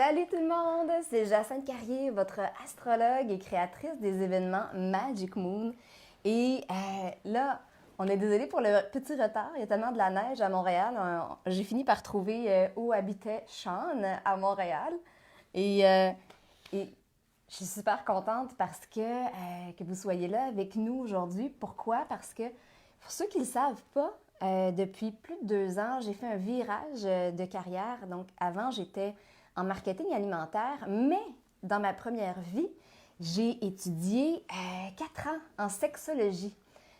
Salut tout le monde, c'est Jacinthe Carrier, votre astrologue et créatrice des événements Magic Moon. Et là, on est désolé pour le petit retard, il y a tellement de la neige à Montréal. J'ai fini par trouver où habitait Sean à Montréal. Et, euh, et je suis super contente parce que vous soyez là avec nous aujourd'hui. Pourquoi? Parce que, pour ceux qui ne le savent pas, depuis plus de 2 ans, j'ai fait un virage de carrière. Donc, avant, j'étais en marketing alimentaire, mais dans ma première vie, j'ai étudié 4 ans en sexologie.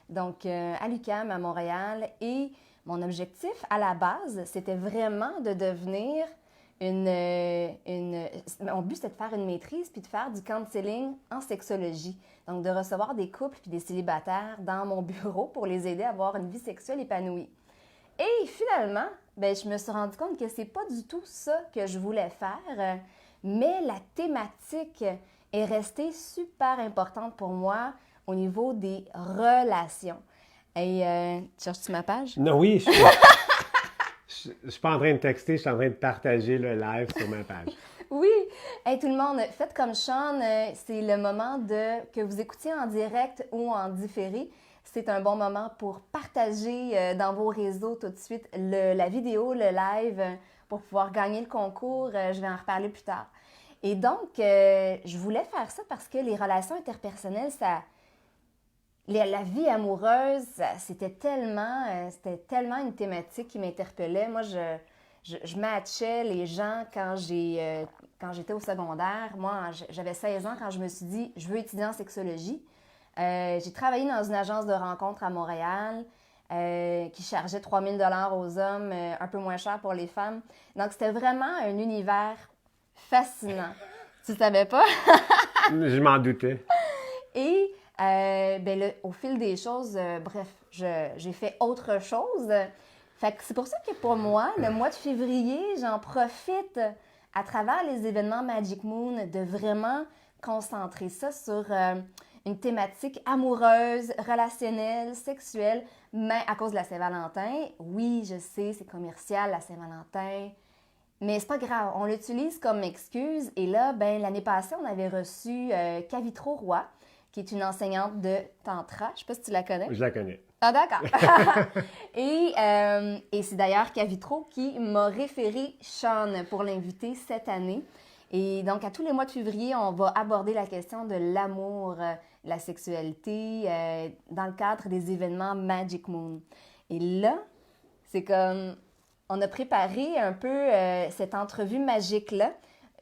Donc, à l'UQAM, à Montréal. Et mon objectif, à la base, c'était vraiment de devenir Mon but, c'était de faire une maîtrise puis de faire du counseling en sexologie. Donc, de recevoir des couples puis des célibataires dans mon bureau pour les aider à avoir une vie sexuelle épanouie. Et finalement, je me suis rendu compte que c'est pas du tout ça que je voulais faire, mais la thématique est restée super importante pour moi au niveau des relations. Et tu cherches-tu ma page? Non, oui, je suis pas en train de texter, je suis en train de partager le live sur ma page. Oui! Hey, tout le monde, faites comme Sean, c'est le moment que vous écoutiez en direct ou en différé. C'est un bon moment pour partager dans vos réseaux tout de suite la vidéo, le live, pour pouvoir gagner le concours. Je vais en reparler plus tard. Et donc, je voulais faire ça parce que les relations interpersonnelles, la vie amoureuse, c'était tellement une thématique qui m'interpellait. Moi, je matchais les gens quand j'étais au secondaire. Moi, j'avais 16 ans quand je me suis dit, je veux étudier en sexologie. J'ai travaillé dans une agence de rencontres à Montréal qui chargeait 3 000 $ aux hommes, un peu moins cher pour les femmes. Donc, c'était vraiment un univers fascinant. Tu savais pas? Je m'en doutais. Et au fil des choses, j'ai fait autre chose. Fait que c'est pour ça que pour moi, le mois de février, j'en profite à travers les événements Magic Moon de vraiment concentrer ça sur une thématique amoureuse, relationnelle, sexuelle, mais à cause de la Saint-Valentin. Oui, je sais, c'est commercial, la Saint-Valentin. Mais c'est pas grave, on l'utilise comme excuse. Et là, l'année passée, on avait reçu Cavitro Roy, qui est une enseignante de Tantra. Je sais pas si tu la connais. Je la connais. Ah, d'accord. Et c'est d'ailleurs Cavitro qui m'a référé Sean pour l'inviter cette année. Et donc, à tous les mois de février, on va aborder la question de l'amour, la sexualité, dans le cadre des événements Magic Moon. Et là, c'est comme... On a préparé un peu cette entrevue magique-là.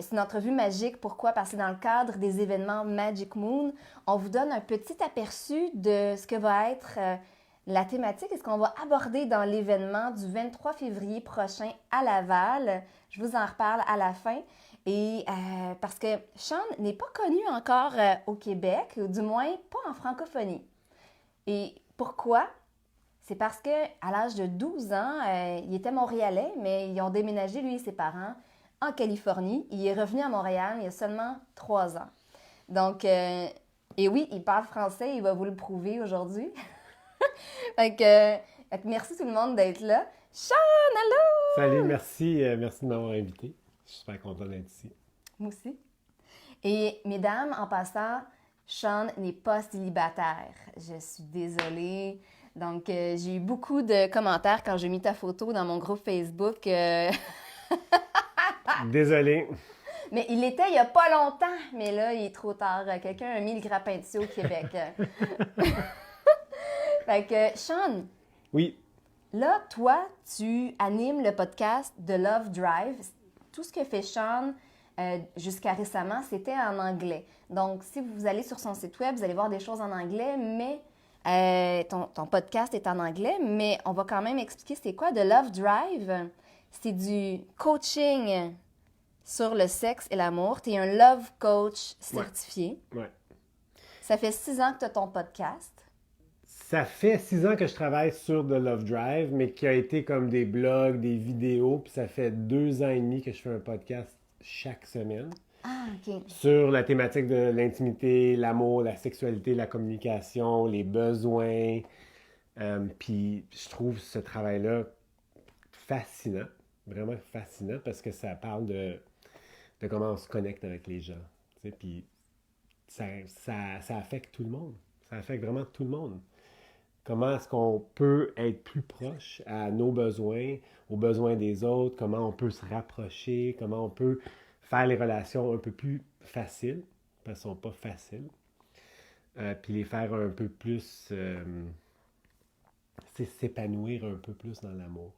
C'est une entrevue magique, pourquoi? Parce que dans le cadre des événements Magic Moon, on vous donne un petit aperçu de ce que va être la thématique et ce qu'on va aborder dans l'événement du 23 février prochain à Laval. Je vous en reparle à la fin. Et parce que Sean n'est pas connu encore au Québec, ou du moins pas en francophonie. Et pourquoi? C'est parce qu'à l'âge de 12 ans, il était montréalais, mais ils ont déménagé, lui et ses parents, en Californie. Il est revenu à Montréal il y a seulement 3 ans. Donc, et oui, il parle français, il va vous le prouver aujourd'hui. Fait que merci tout le monde d'être là. Sean, allô! Salut, merci de m'avoir invité. Je suis super content d'être ici. Moi aussi. Et mesdames, en passant, Sean n'est pas célibataire. Je suis désolée. Donc, j'ai eu beaucoup de commentaires quand j'ai mis ta photo dans mon groupe Facebook. Désolé. Mais il l'était il n'y a pas longtemps. Mais là, il est trop tard. Quelqu'un a mis le grappin dessus au Québec. Fait que, Sean, Oui, là, toi, tu animes le podcast The Love Drive. Tout ce que fait Sean jusqu'à récemment, c'était en anglais. Donc, si vous allez sur son site web, vous allez voir des choses en anglais, mais ton podcast est en anglais, mais on va quand même expliquer c'est quoi The Love Drive. C'est du coaching sur le sexe et l'amour. Tu es un love coach certifié. ouais. Ça fait 6 ans que tu as ton podcast. Ça fait 6 ans que je travaille sur The Love Drive, mais qui a été comme des blogs, des vidéos, puis ça fait 2 ans et demi que je fais un podcast chaque semaine. Ah, OK. Sur la thématique de l'intimité, l'amour, la sexualité, la communication, les besoins. Puis je trouve ce travail-là fascinant, vraiment fascinant, parce que ça parle de comment on se connecte avec les gens. Tu sais, puis ça affecte tout le monde. Ça affecte vraiment tout le monde. Comment est-ce qu'on peut être plus proche à nos besoins, aux besoins des autres, comment on peut se rapprocher, comment on peut faire les relations un peu plus faciles, parce qu'elles ne sont pas faciles, puis les faire un peu plus, c'est s'épanouir un peu plus dans l'amour.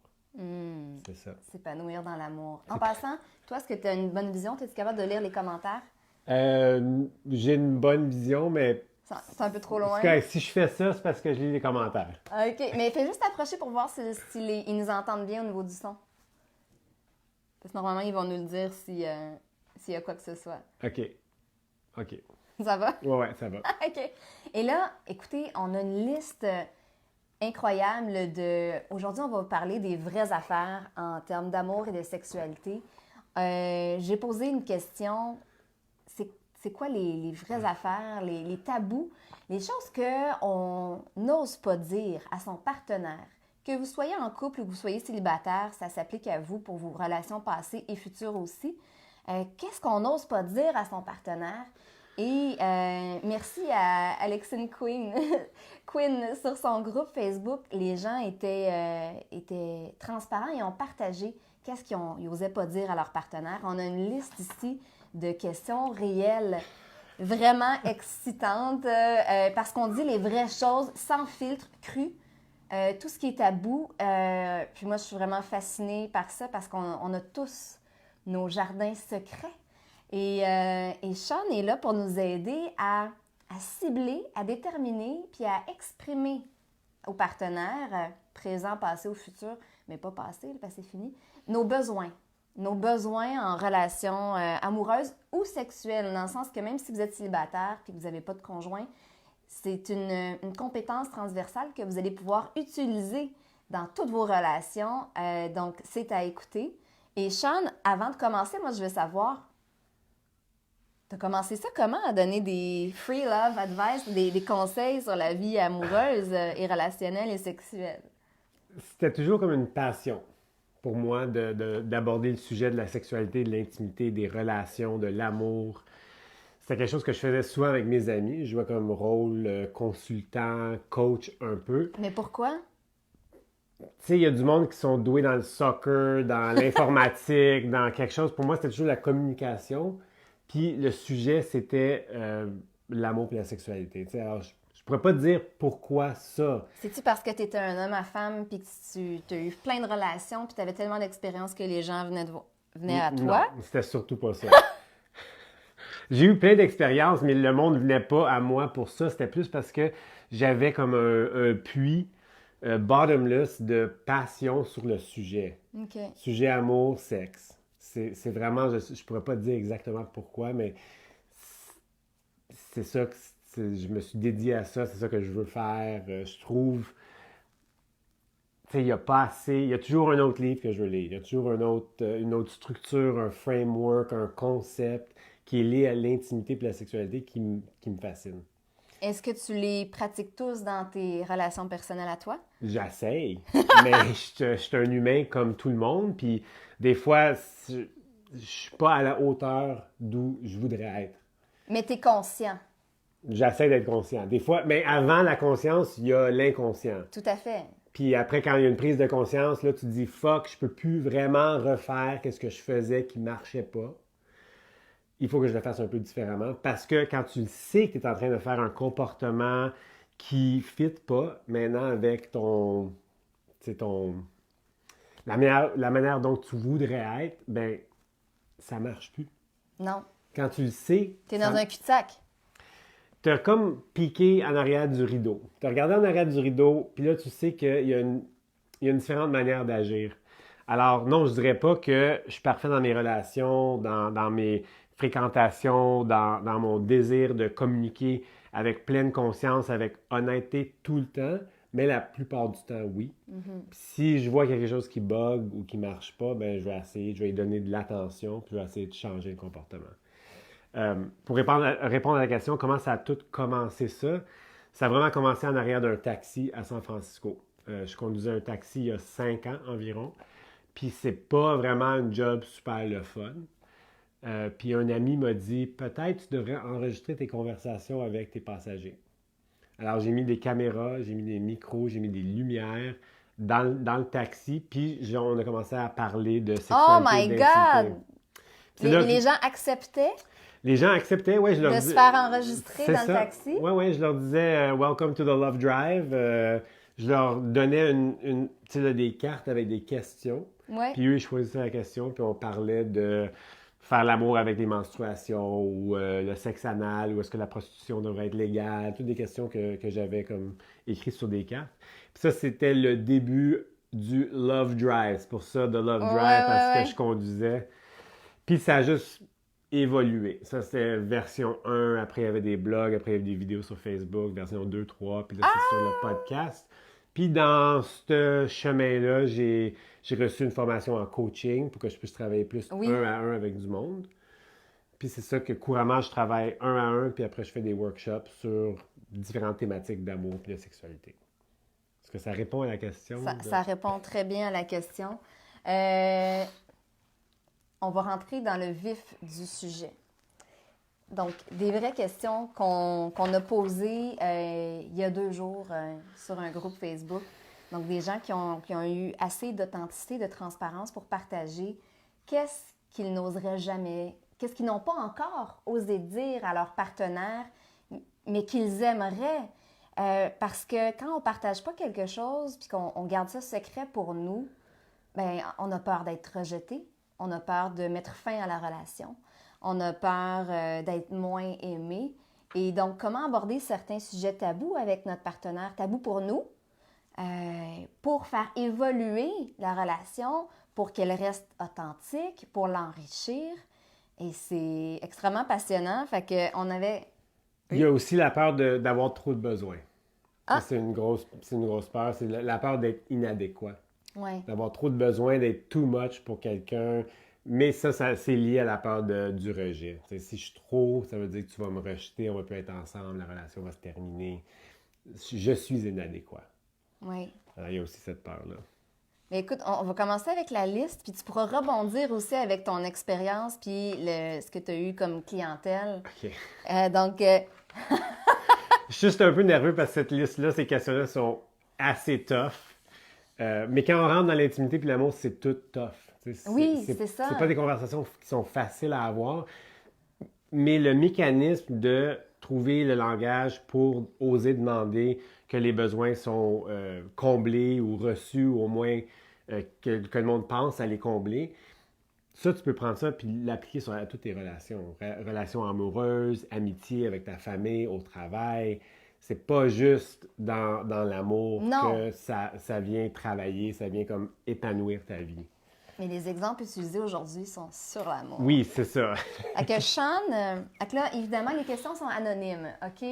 C'est ça. S'épanouir dans l'amour. En passant, toi, est-ce que tu as une bonne vision? Es-tu capable de lire les commentaires? J'ai une bonne vision, mais c'est un peu trop loin. Si je fais ça, c'est parce que je lis les commentaires. OK. Mais fais juste approcher pour voir ils nous entendent bien au niveau du son. Parce que normalement, ils vont nous le dire s'il y a quoi que ce soit. OK. Ça va? Ouais, ça va. OK. Et là, écoutez, on a une liste incroyable de... Aujourd'hui, on va parler des vraies affaires en termes d'amour et de sexualité. J'ai posé une question. C'est quoi les vraies affaires, les tabous, les choses qu'on n'ose pas dire à son partenaire? Que vous soyez en couple ou que vous soyez célibataire, ça s'applique à vous pour vos relations passées et futures aussi. Qu'est-ce qu'on n'ose pas dire à son partenaire? Et merci à Alexine Quinn. Quinn, sur son groupe Facebook, les gens étaient transparents et ont partagé qu'est-ce qu'ils n'osaient pas dire à leur partenaire. On a une liste ici de questions réelles, vraiment excitantes, parce qu'on dit les vraies choses, sans filtre, cru, tout ce qui est tabou. Puis moi, je suis vraiment fascinée par ça, parce qu'on a tous nos jardins secrets. Et Sean est là pour nous aider à cibler, à déterminer, puis à exprimer aux partenaires, présent, passé ou futur, mais pas passé, parce que c'est fini, nos besoins en relation amoureuse ou sexuelle, dans le sens que même si vous êtes célibataire et que vous n'avez pas de conjoint, c'est une compétence transversale que vous allez pouvoir utiliser dans toutes vos relations. Donc, c'est à écouter. Et Sean, avant de commencer, moi, je veux savoir, tu as commencé ça comment, à donner des free love advice, des conseils sur la vie amoureuse et relationnelle et sexuelle? C'était toujours comme une passion pour moi d'aborder le sujet de la sexualité, de l'intimité, des relations, de l'amour. C'était quelque chose que je faisais souvent avec mes amis. Je jouais comme rôle consultant, coach un peu. Mais pourquoi? Tu sais, il y a du monde qui sont doués dans le soccer, dans l'informatique, dans quelque chose. Pour moi, c'était toujours la communication. Puis le sujet, c'était l'amour et la sexualité. Tu sais, alors, je pourrais pas te dire pourquoi ça. C'est-tu parce que tu étais un homme à femme puis que tu as eu plein de relations puis tu avais tellement d'expérience que les gens venaient à toi? Non, c'était surtout pas ça. J'ai eu plein d'expériences, mais le monde venait pas à moi pour ça. C'était plus parce que j'avais comme un puits bottomless de passion sur le sujet. OK. Sujet amour, sexe. C'est vraiment, je pourrais pas te dire exactement pourquoi, mais c'est ça que je me suis dédié à ça, c'est ça que je veux faire. Je trouve, tu sais, il n'y a pas assez, il y a toujours un autre livre que je veux lire, il y a toujours une autre structure, un framework, un concept qui est lié à l'intimité et la sexualité qui me fascine. Est-ce que tu les pratiques tous dans tes relations personnelles à toi? J'essaye, mais je suis un humain comme tout le monde, puis des fois, je suis pas à la hauteur d'où je voudrais être. Mais tu es conscient. J'essaie d'être conscient. Des fois, mais avant la conscience, il y a l'inconscient. Tout à fait. Puis après, quand il y a une prise de conscience, là, tu te dis « fuck, je peux plus vraiment refaire ce que je faisais qui marchait pas. Il faut que je le fasse un peu différemment. » Parce que quand tu sais que tu es en train de faire un comportement qui ne fit pas maintenant avec la manière dont tu voudrais être, ben ça marche plus. Non. Quand tu le sais... Tu es dans un cul-de-sac. Tu as comme piqué en arrière du rideau. Tu as regardé en arrière du rideau, puis là, tu sais qu'il y a une différente manière d'agir. Alors, non, je dirais pas que je suis parfait dans mes relations, dans mes fréquentations, dans mon désir de communiquer avec pleine conscience, avec honnêteté tout le temps, mais la plupart du temps, oui. Mm-hmm. Si je vois quelque chose qui bug ou qui marche pas, ben je vais essayer, je vais y donner de l'attention, puis je vais essayer de changer le comportement. Pour répondre à la question, comment ça a tout commencé ça? Ça a vraiment commencé en arrière d'un taxi à San Francisco. Je conduisais un taxi il y a 5 ans environ. Puis c'est pas vraiment un job super le fun. Puis un ami m'a dit, peut-être tu devrais enregistrer tes conversations avec tes passagers. Alors j'ai mis des caméras, j'ai mis des micros, j'ai mis des lumières dans le taxi, puis on a commencé à parler de Oh sexualité et my d'intimité. God! C'est là Les gens acceptaient les gens acceptaient, ouais, je leur de dis, se faire enregistrer c'est dans le ça. taxi? Ouais, ouais, je leur disais Welcome to the Love Drive. Je leur donnais tu sais, là, des cartes avec des questions. Oui. Puis eux, ils choisissaient la question, puis on parlait de faire l'amour avec les menstruations ou le sexe anal, ou est-ce que la prostitution devrait être légale, toutes des questions que j'avais comme écrites sur des cartes. Puis ça, c'était le début du Love Drive. C'est pour ça, de Love Ouais, Drive, parce ouais, que je conduisais. Puis ça a juste évolué. Ça, c'était version 1. Après, il y avait des blogs. Après, il y avait des vidéos sur Facebook. Version 2, 3. Puis là, c'est sur le podcast. Puis dans ce chemin-là, j'ai reçu une formation en coaching pour que je puisse travailler plus Oui. 1-à-1 avec du monde. Puis c'est ça que couramment, je travaille 1-à-1. Puis après, je fais des workshops sur différentes thématiques d'amour et de sexualité. Est-ce que ça répond à la question? Ça répond très bien à la question. On va rentrer dans le vif du sujet. Donc, des vraies questions qu'on a posées il y a 2 jours sur un groupe Facebook. Donc, des gens qui ont eu assez d'authenticité, de transparence pour partager qu'est-ce qu'ils n'oseraient jamais, qu'est-ce qu'ils n'ont pas encore osé dire à leur partenaire, mais qu'ils aimeraient. Parce que quand on ne partage pas quelque chose puis qu'on garde ça secret pour nous, bien, on a peur d'être rejeté, on a peur de mettre fin à la relation, on a peur d'être moins aimé. Et donc, comment aborder certains sujets tabous avec notre partenaire, tabous pour nous, pour faire évoluer la relation, pour qu'elle reste authentique, pour l'enrichir. Et c'est extrêmement passionnant. Fait qu'on avait... Il y a aussi la peur d'avoir trop de besoins. Ah! Ça, c'est une grosse peur. C'est la peur d'être inadéquat. Ouais. D'avoir trop de besoins, d'être too much pour quelqu'un. Mais ça c'est lié à la peur du rejet. T'sais, si je suis trop, ça veut dire que tu vas me rejeter, on va plus être ensemble, la relation va se terminer. Je suis inadéquat. Oui. Alors, il y a aussi cette peur-là. Mais écoute, on va commencer avec la liste, puis tu pourras rebondir aussi avec ton expérience, puis ce que tu as eu comme clientèle. OK. Donc, Je suis juste un peu nerveux parce que cette liste-là, ces questions-là sont assez tough. Mais quand on rentre dans l'intimité puis l'amour, c'est tout tough. Oui, c'est ça. C'est pas des conversations qui sont faciles à avoir, mais le mécanisme de trouver le langage pour oser demander que les besoins sont comblés ou reçus, ou au moins que le monde pense à les combler, ça, tu peux prendre ça puis l'appliquer sur toutes tes relations. Relations amoureuses, amitié avec ta famille, au travail. C'est pas juste dans l'amour Non. que ça vient travailler, ça vient comme épanouir ta vie. Mais les exemples utilisés aujourd'hui sont sur l'amour. Oui, c'est ça. Fait que Sean, là, évidemment, les questions sont anonymes, OK?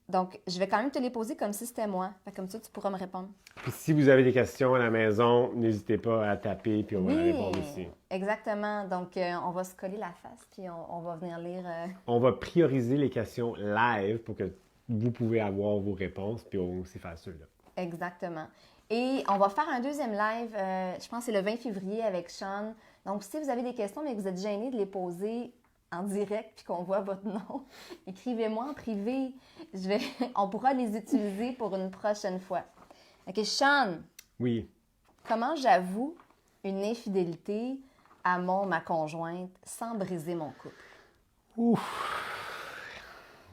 Donc, je vais quand même te les poser comme si c'était moi. Fait que comme ça, tu pourras me répondre. Puis si vous avez des questions à la maison, n'hésitez pas à taper, puis on va Oui, répondre aussi. exactement. Donc, on va se coller la face, puis on va venir lire... On va prioriser les questions live pour que vous pouvez avoir vos réponses, puis on va aussi faire ceux-là. Exactement. Et on va faire un deuxième live, je pense que c'est le 20 février avec Sean. Donc, si vous avez des questions, mais que vous êtes gêné de les poser en direct puis qu'on voit votre nom, écrivez-moi en privé. On pourra les utiliser pour une prochaine fois. OK, Sean. Oui. Comment j'avoue une infidélité à ma conjointe sans briser mon couple? Ouf!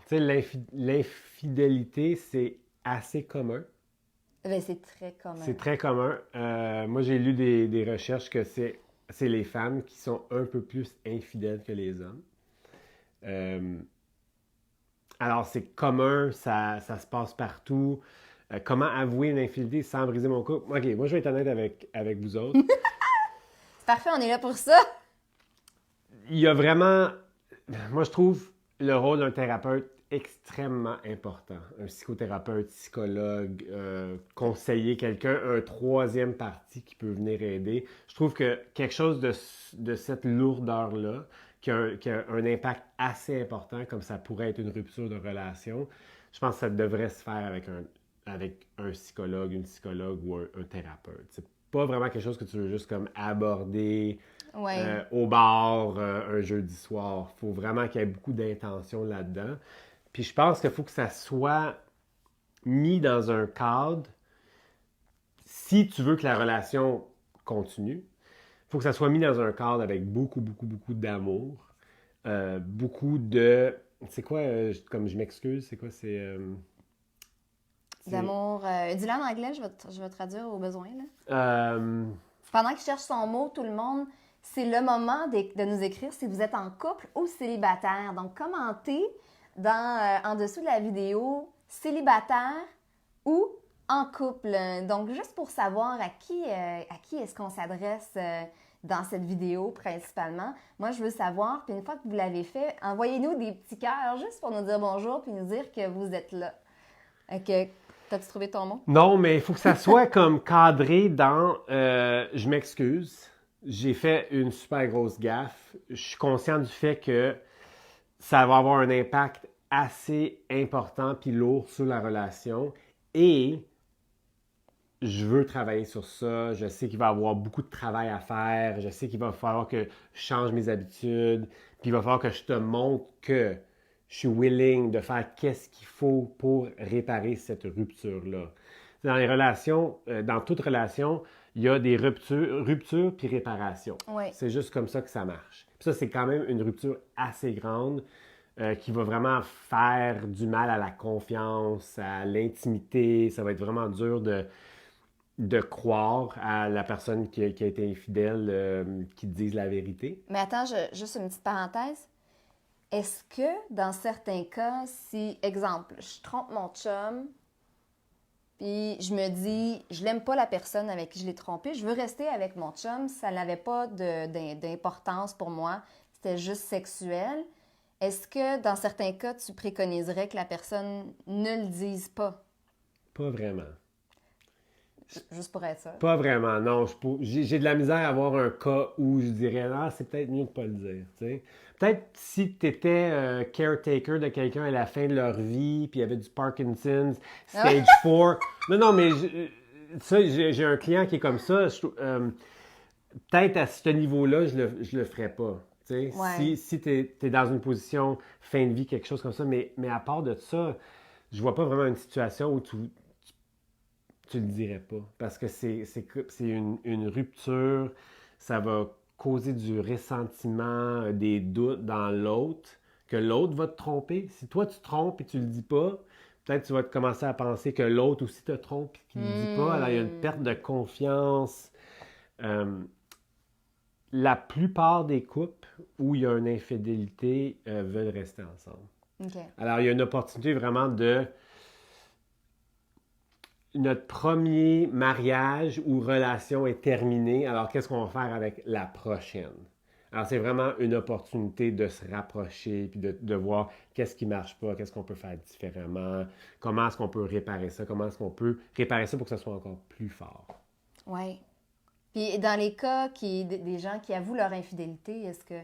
Tu sais, l'infidélité, c'est assez commun. Bien, c'est très commun. C'est très commun. Moi, j'ai lu des recherches que c'est les femmes qui sont un peu plus infidèles que les hommes. Alors, c'est commun, ça se passe partout. Comment avouer une infidélité sans briser mon couple? OK, moi, je vais être honnête avec vous autres. C'est parfait, on est là pour ça. Il y a vraiment... Moi, je trouve le rôle d'un thérapeute extrêmement important. Un psychothérapeute, psychologue, conseiller, quelqu'un, un troisième parti qui peut venir aider. Je trouve que quelque chose de cette lourdeur-là, qui a un impact assez important, comme ça pourrait être une rupture de relation, je pense que ça devrait se faire avec un psychologue, une psychologue ou un thérapeute. C'est pas vraiment quelque chose que tu veux juste comme aborder au bar un jeudi soir. Il faut vraiment qu'il y ait beaucoup d'intention là-dedans. Puis je pense qu'il faut que ça soit mis dans un cadre. Si tu veux que la relation continue, il faut que ça soit mis dans un cadre avec beaucoup, beaucoup, beaucoup d'amour. Beaucoup de... C'est quoi, comme je m'excuse, c'est quoi, c'est... D'amour. Dis-le en anglais, je vais traduire au besoin. Là. Euh, Pendant qu'il cherche son mot, tout le monde, c'est le moment de nous écrire si vous êtes en couple ou célibataire. Donc, commentez en dessous de la vidéo célibataire ou en couple. Donc, juste pour savoir à qui est-ce qu'on s'adresse dans cette vidéo principalement. Moi, je veux savoir, puis une fois que vous l'avez fait, envoyez-nous des petits cœurs juste pour nous dire bonjour puis nous dire que vous êtes là. T'as-tu trouvé ton mot? Non, mais il faut que ça soit comme cadré dans je m'excuse, j'ai fait une super grosse gaffe. Je suis conscient du fait que ça va avoir un impact assez important puis lourd sur la relation et je veux travailler sur ça. Je sais qu'il va y avoir beaucoup de travail à faire. Je sais qu'il va falloir que je change mes habitudes. Puis il va falloir que je te montre que je suis willing de faire qu'est-ce qu'il faut pour réparer cette rupture-là. Dans les relations, dans toute relation, il y a des ruptures puis réparations. Oui. C'est juste comme ça que ça marche. Puis ça, c'est quand même une rupture assez grande qui va vraiment faire du mal à la confiance, à l'intimité. Ça va être vraiment dur de croire à la personne qui a été infidèle, qui te dise la vérité. Mais attends, juste une petite parenthèse. Est-ce que, dans certains cas, si, exemple, je trompe mon chum, puis je me dis, je l'aime pas la personne avec qui je l'ai trompé, je veux rester avec mon chum, ça n'avait pas d'importance pour moi, c'était juste sexuel. Est-ce que, dans certains cas, tu préconiserais que la personne ne le dise pas? Pas vraiment. Juste pour être ça. Pas vraiment, non. J'ai de la misère à avoir un cas où je dirais, ah, c'est peut-être mieux de pas le dire. T'sais. Peut-être si tu étais caretaker de quelqu'un à la fin de leur vie, puis il y avait du Parkinson's, stage 4. Non, mais j'ai un client qui est comme ça. Peut-être à ce niveau-là, je le ferais pas. Ouais. Si tu es dans une position fin de vie, quelque chose comme ça, mais à part de ça, je vois pas vraiment une situation où tu le dirais pas. Parce que c'est une rupture, ça va causer du ressentiment, des doutes dans l'autre, que l'autre va te tromper. Si toi tu te trompes et tu le dis pas, peut-être tu vas commencer à penser que l'autre aussi te trompe et qu'il le dit pas. Alors il y a une perte de confiance. La plupart des couples où il y a une infidélité veulent rester ensemble. Okay. Alors il y a une opportunité vraiment de notre premier mariage ou relation est terminé, alors qu'est-ce qu'on va faire avec la prochaine? Alors, c'est vraiment une opportunité de se rapprocher puis de voir qu'est-ce qui ne marche pas, qu'est-ce qu'on peut faire différemment, comment est-ce qu'on peut réparer ça, comment est-ce qu'on peut réparer ça pour que ça soit encore plus fort. Oui. Puis, dans les cas des gens qui avouent leur infidélité, est-ce que,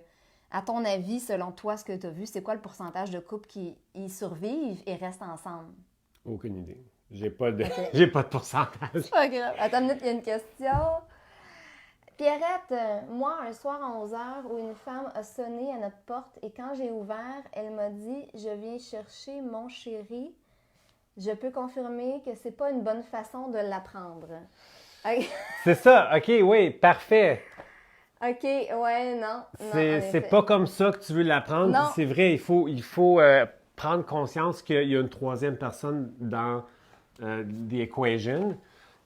à ton avis, selon toi, ce que tu as vu, c'est quoi le pourcentage de couples qui y survivent et restent ensemble? Aucune idée. J'ai pas de pourcentage. C'est pas grave. Attends une minute, il y a une question. Pierrette, moi, un soir à 11h où une femme a sonné à notre porte et quand j'ai ouvert, elle m'a dit « Je viens chercher mon chéri. Je peux confirmer que c'est pas une bonne façon de l'apprendre. » C'est ça, OK, oui, parfait. OK, ouais, non. C'est pas comme ça que tu veux l'apprendre. Non. C'est vrai, il faut prendre conscience qu'il y a une troisième personne dans the equation,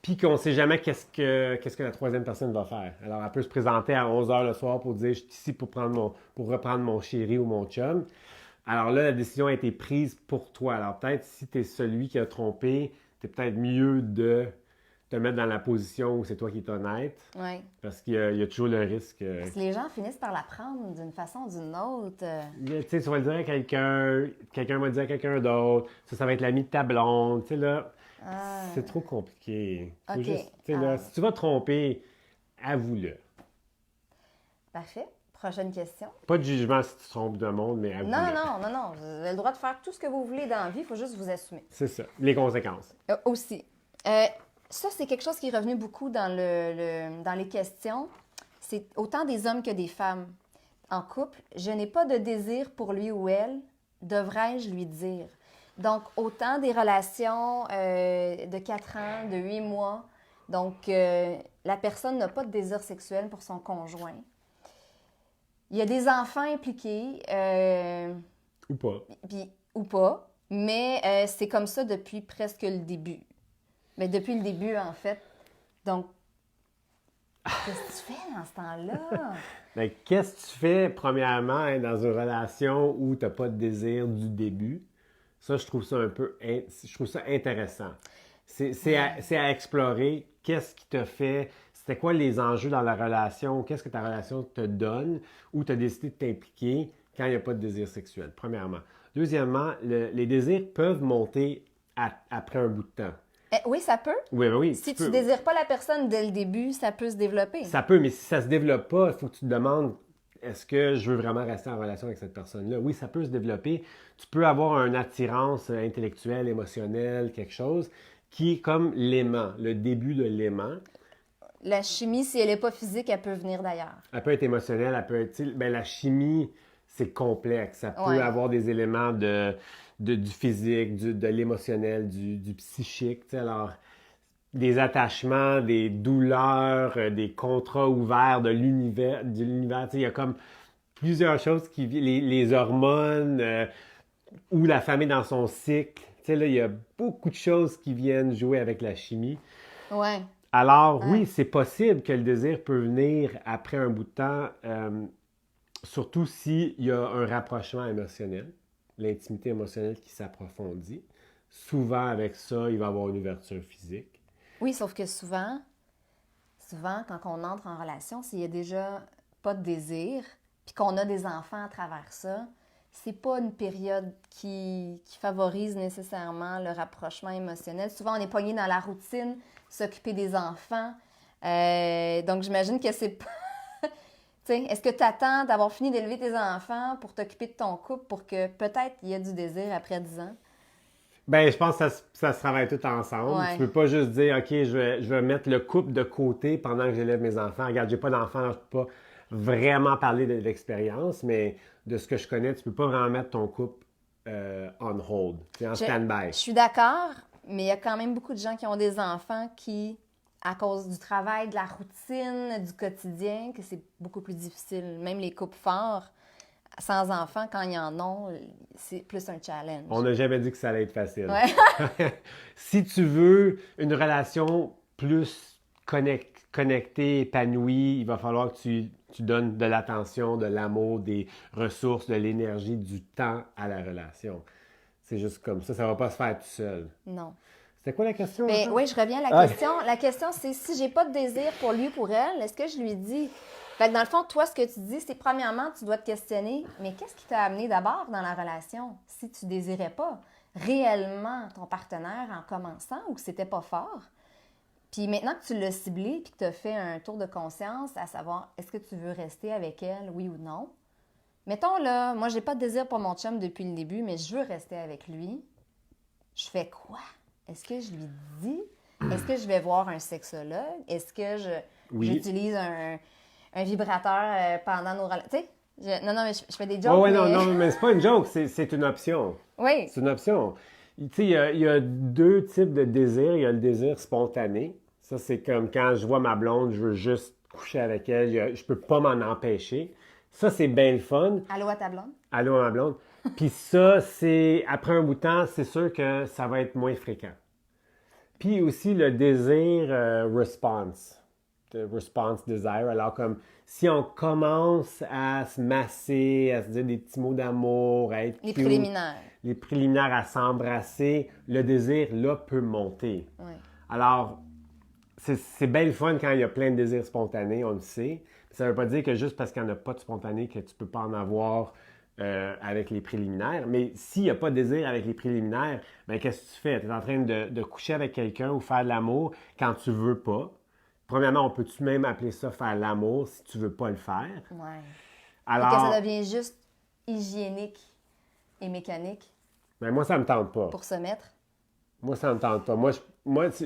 puis qu'on ne sait jamais qu'est-ce que la troisième personne va faire. Alors, elle peut se présenter à 11h le soir pour dire « Je suis ici pour reprendre mon chéri ou mon chum ». Alors là, la décision a été prise pour toi. Alors peut-être si tu es celui qui a trompé, c'est peut-être mieux de te mettre dans la position où c'est toi qui es honnête. Oui. Parce qu'il y a toujours le risque. Parce que les gens finissent par l'apprendre d'une façon ou d'une autre. Tu sais, tu vas le dire à quelqu'un va le dire à quelqu'un d'autre, ça va être l'ami de ta blonde, tu sais, là, c'est trop compliqué. Faut OK. juste, tu sais, là, si tu vas te tromper, avoue-le. Parfait. Prochaine question. Pas de jugement si tu te trompes de monde, mais avoue-le. Non. Vous avez le droit de faire tout ce que vous voulez dans la vie, il faut juste vous assumer. C'est ça, les conséquences. Aussi. Ça, c'est quelque chose qui est revenu beaucoup dans les questions. c'est autant des hommes que des femmes. En couple, je n'ai pas de désir pour lui ou elle, devrais-je lui dire? Donc, autant des relations de 4 ans, de 8 mois. Donc, la personne n'a pas de désir sexuel pour son conjoint. Il y a des enfants impliqués. Ou pas. Ou pas. Mais c'est comme ça depuis presque le début. Mais depuis le début, en fait. Donc, qu'est-ce que tu fais dans ce temps-là? Ben, qu'est-ce que tu fais, premièrement, hein, dans une relation où tu n'as pas de désir du début? Ça, je trouve ça je trouve ça intéressant. C'est à explorer. Qu'est-ce qui te fait... C'était quoi les enjeux dans la relation? Qu'est-ce que ta relation te donne? Ou tu as décidé de t'impliquer quand il n'y a pas de désir sexuel, premièrement. Deuxièmement, les désirs peuvent monter après un bout de temps. Oui, ça peut. Oui, ben oui. Si tu ne désires pas la personne dès le début, ça peut se développer. Ça peut, mais si ça ne se développe pas, il faut que tu te demandes, est-ce que je veux vraiment rester en relation avec cette personne-là? Oui, ça peut se développer. Tu peux avoir une attirance intellectuelle, émotionnelle, quelque chose, qui est comme l'aimant, le début de l'aimant. La chimie, si elle n'est pas physique, elle peut venir d'ailleurs. Elle peut être émotionnelle, elle peut être... Ben, la chimie, c'est complexe. Ça peut avoir des éléments du physique, de l'émotionnel, du psychique. T'sais. Alors, des attachements, des douleurs, des contrats ouverts de l'univers. Il y a comme plusieurs choses qui... Les hormones, ou la famille dans son cycle. Là, il y a beaucoup de choses qui viennent jouer avec la chimie. Ouais. Alors, oui, c'est possible que le désir peut venir après un bout de temps, surtout s'il y a un rapprochement émotionnel, l'intimité émotionnelle qui s'approfondit. Souvent, avec ça, il va y avoir une ouverture physique. Oui, sauf que souvent, quand on entre en relation, s'il n'y a déjà pas de désir, puis qu'on a des enfants à travers ça, c'est pas une période qui favorise nécessairement le rapprochement émotionnel. Souvent, on est pogné dans la routine, s'occuper des enfants. Donc, j'imagine que c'est pas... Est-ce que tu attends d'avoir fini d'élever tes enfants pour t'occuper de ton couple pour que peut-être il y ait du désir après 10 ans? Bien, je pense que ça se travaille tout ensemble. Ouais. Tu peux pas juste dire, OK, je vais mettre le couple de côté pendant que j'élève mes enfants. Regarde, j'ai pas d'enfants, je peux pas vraiment parler de l'expérience, mais de ce que je connais, tu peux pas vraiment mettre ton couple on hold, en stand-by. Je suis d'accord, mais il y a quand même beaucoup de gens qui ont des enfants qui, à cause du travail, de la routine, du quotidien, que c'est beaucoup plus difficile. Même les couples forts, sans enfants, quand ils en ont, c'est plus un challenge. On n'a jamais dit que ça allait être facile. Ouais. Si tu veux une relation plus connectée, épanouie, il va falloir que tu donnes de l'attention, de l'amour, des ressources, de l'énergie, du temps à la relation. C'est juste comme ça. Ça ne va pas se faire tout seul. Non. C'était quoi la question? Mais oui, je reviens à la question. La question, c'est si j'ai pas de désir pour lui ou pour elle, est-ce que je lui dis... Fait que dans le fond, toi, ce que tu dis, c'est premièrement, tu dois te questionner, mais qu'est-ce qui t'a amené d'abord dans la relation si tu désirais pas réellement ton partenaire en commençant ou que c'était pas fort? Puis maintenant que tu l'as ciblé puis que tu as fait un tour de conscience à savoir est-ce que tu veux rester avec elle, oui ou non? Mettons là, moi, j'ai pas de désir pour mon chum depuis le début, mais je veux rester avec lui. Je fais quoi? Est-ce que je lui dis? Est-ce que je vais voir un sexologue? Est-ce que j'utilise un vibrateur pendant nos relations? Tu sais, non, mais je fais des jokes. Oui, non, mais c'est pas une joke, c'est une option. Oui. C'est une option. Tu sais, il y a deux types de désirs. Il y a le désir spontané. Ça, c'est comme quand je vois ma blonde, je veux juste coucher avec elle. Je peux pas m'en empêcher. Ça, c'est bien le fun. Allô à ta blonde? Allô à ma blonde. Puis ça, c'est après un bout de temps, c'est sûr que ça va être moins fréquent. Puis aussi le désir response. Response desire. Alors comme si on commence à se masser, à se dire des petits mots d'amour, à être Les cute, préliminaires. les préliminaires à s'embrasser, le désir là peut monter. Oui. Alors c'est bien le fun quand il y a plein de désirs spontanés, on le sait. Ça ne veut pas dire que juste parce qu'il n'y en a pas de spontané que tu ne peux pas en avoir avec les préliminaires. Mais s'il n'y a pas de désir avec les préliminaires, bien, qu'est-ce que tu fais? Tu es en train de coucher avec quelqu'un ou faire de l'amour quand tu ne veux pas. Premièrement, on peut-tu même appeler ça faire l'amour si tu ne veux pas le faire? Oui. Alors, et que ça devient juste hygiénique et mécanique bien, moi, ça ne me tente pas. pour se mettre. Moi, ça ne me tente pas. Moi,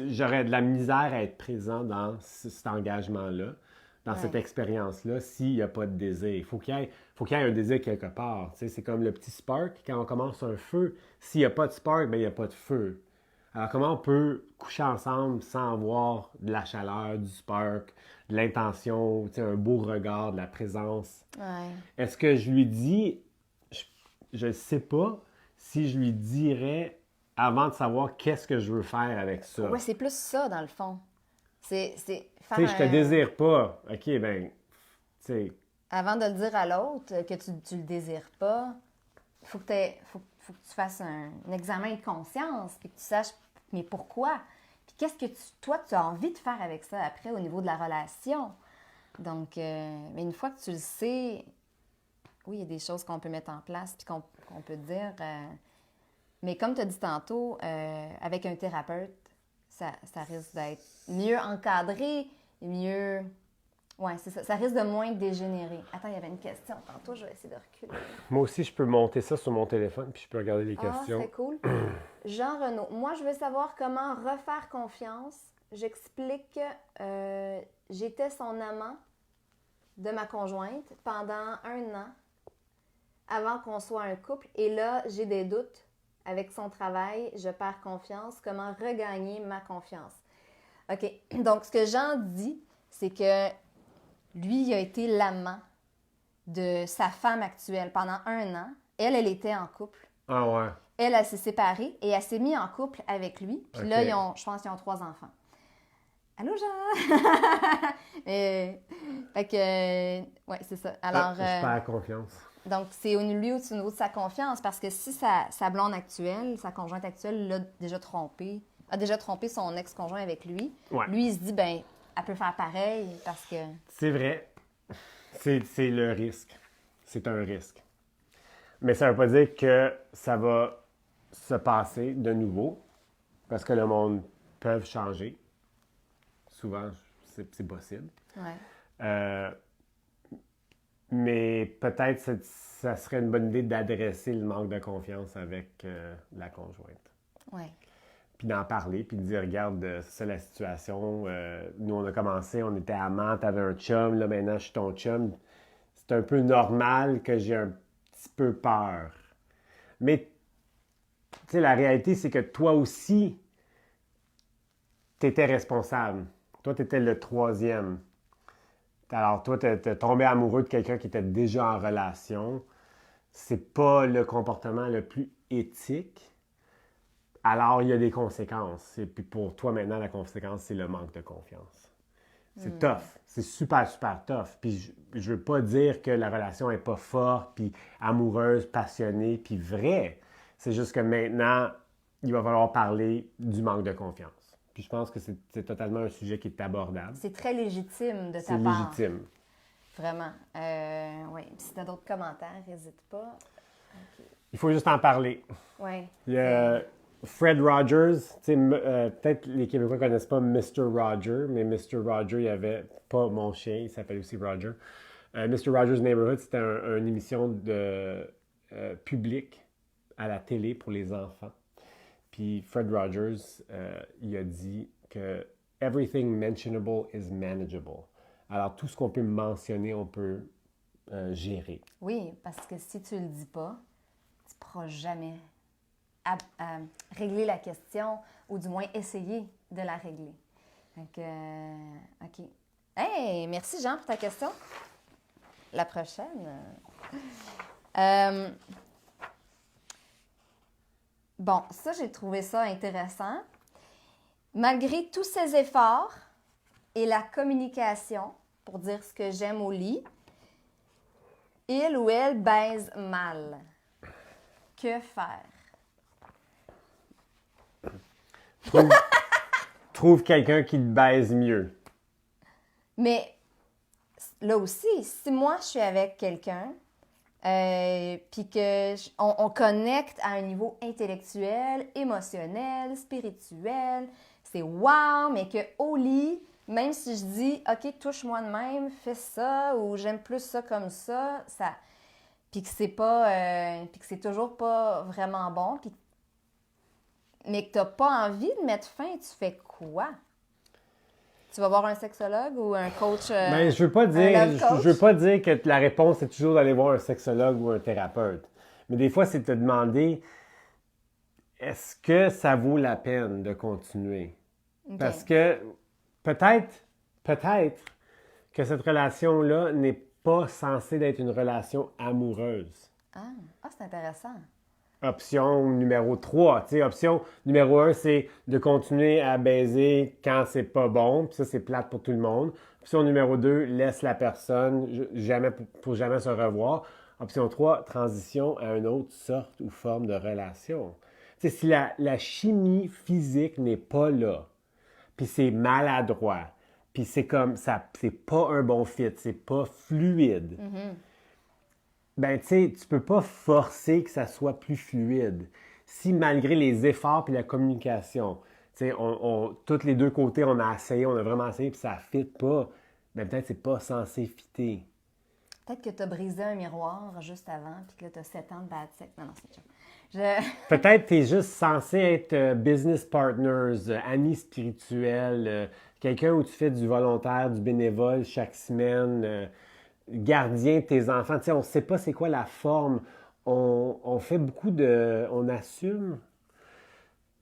j'aurais de la misère à être présent dans cet engagement-là. dans cette expérience-là s'il n'y a pas de désir. Il faut qu'il y ait un désir quelque part. Tu sais, c'est comme le petit spark, quand on commence un feu, s'il n'y a pas de spark, bien, il n'y a pas de feu. Alors, comment on peut coucher ensemble sans avoir de la chaleur, du spark, de l'intention, tu sais, un beau regard, de la présence? Ouais. Est-ce que je lui dis, je ne sais pas si je lui dirais avant de savoir qu'est-ce que je veux faire avec ça. Ouais, c'est plus ça, dans le fond. C'est faire Tu sais, je te désire pas. OK, ben, tu sais, Avant de le dire à l'autre que tu le désires pas, il faut que tu fasses un examen de conscience, puis que tu saches, mais pourquoi? Puis qu'est-ce que toi, tu as envie de faire avec ça après au niveau de la relation? Donc, mais une fois que tu le sais, oui, il y a des choses qu'on peut mettre en place, puis qu'on peut dire. Mais comme tu as dit tantôt, avec un thérapeute, ça risque d'être mieux encadré, mieux. Oui, c'est ça. Ça risque de moins dégénérer. Attends, il y avait une question tantôt, je vais essayer de reculer. moi aussi, je peux monter ça sur mon téléphone, puis je peux regarder les Ah, questions. c'est cool. Jean Renaud, moi, je veux savoir comment refaire confiance. J'explique, j'étais son amant de ma conjointe pendant 1 an avant qu'on soit un couple. Et là, j'ai des doutes. Avec son travail, je perds confiance. Comment regagner ma confiance? OK. Donc, ce que Jean dit, c'est que lui, il a été l'amant de sa femme actuelle pendant 1 an. Elle était en couple. Ah ouais. Elle s'est séparée et elle s'est mise en couple avec lui. Puis OK. là, je pense qu'ils ont 3 enfants. Allô, Jean? Fait que, ouais, c'est ça. Alors, je perds confiance. donc, c'est au niveau de sa confiance parce que si sa blonde actuelle, sa conjointe actuelle, a déjà trompé son ex-conjoint avec lui, Ouais. lui, il se dit, ben, elle peut faire pareil parce que. C'est vrai. C'est le risque. C'est un risque. Mais ça ne veut pas dire que ça va se passer de nouveau, parce que le monde peut changer. Souvent, c'est possible. Ouais. Mais peut-être ça serait une bonne idée d'adresser le manque de confiance avec la conjointe. Ouais. Puis d'en parler, puis de dire, regarde, c'est ça la situation. Nous, on a commencé, on était amants, t'avais un chum, là, maintenant, je suis ton chum. C'est un peu normal que j'ai un petit peu peur. Mais, tu sais, la réalité, c'est que toi aussi, t'étais responsable. Toi, t'étais le troisième. Alors, toi, t'es tombé amoureux de quelqu'un qui était déjà en relation. C'est pas le comportement le plus éthique. Alors, il y a des conséquences. Et puis pour toi, maintenant, la conséquence, c'est le manque de confiance. C'est tough. C'est super, super tough. Puis je veux pas dire que la relation est pas forte, puis amoureuse, passionnée, puis vraie. C'est juste que maintenant, il va falloir parler du manque de confiance. Puis je pense que c'est totalement un sujet qui est abordable. C'est très légitime de ta C'est part. légitime. Vraiment. Oui. Si tu as d'autres commentaires, n'hésite pas. Okay. Il faut juste en parler. Oui. Il y a Fred Rogers, peut-être les Québécois ne connaissent pas Mr. Roger, mais Mr. Roger, il n'y avait pas mon chien, il s'appelle aussi Roger. Mr. Rogers' Neighborhood, c'était une émission de publique à la télé pour les enfants. Puis Fred Rogers, il a dit que « Everything mentionable is manageable ». Alors, tout ce qu'on peut mentionner, on peut gérer. Oui, parce que si tu ne le dis pas, tu ne pourras jamais régler la question ou du moins essayer de la régler. Donc, OK. Hey, merci Jean pour ta question. La prochaine. Bon, ça, j'ai trouvé ça intéressant. Malgré tous ces efforts et la communication pour dire ce que j'aime au lit, il ou elle baise mal. Que faire? Trouve quelqu'un qui te baise mieux. Mais là aussi, si moi, je suis avec quelqu'un, puis qu'on connecte à un niveau intellectuel, émotionnel, spirituel, c'est wow, mais qu'au lit, même si je dis, OK, touche-moi de même, fais ça, ou j'aime plus ça comme ça, puis que c'est pas, puis que c'est toujours pas vraiment bon, mais que t'as pas envie de mettre fin, tu fais quoi? Tu vas voir un sexologue ou un coach? Ben, je veux pas un dire, love coach? je veux pas dire que la réponse est toujours d'aller voir un sexologue ou un thérapeute. Mais des fois, c'est de te demander, est-ce que ça vaut la peine de continuer? OK. Parce que peut-être que cette relation-là n'est pas censée être une relation amoureuse. C'est intéressant. Option numéro 3. Tu sais, option numéro 1, c'est de continuer à baiser quand c'est pas bon. Puis ça, c'est plate pour tout le monde. Option numéro 2, laisse la personne jamais, pour jamais se revoir. Option 3, transition à une autre sorte ou forme de relation. Tu sais, si la chimie physique n'est pas là, puis c'est maladroit, puis c'est comme ça, c'est pas un bon fit, c'est pas fluide. Ben, tu sais, tu peux pas forcer que ça soit plus fluide. Si malgré les efforts puis la communication, tu sais, tous les deux côtés, on a essayé, on a vraiment essayé, puis ça ne fit pas, ben peut-être que c'est pas censé fitter. Peut-être que tu as brisé un miroir juste avant, puis que là, tu as 7 ans de bad sex. Non, c'est sûr. Peut-être que tu es juste censé être business partners, amis spirituels, quelqu'un où tu fais du volontaire, du bénévole chaque semaine, gardien de tes enfants. Tu sais, on ne sait pas c'est quoi la forme. On fait beaucoup de... On assume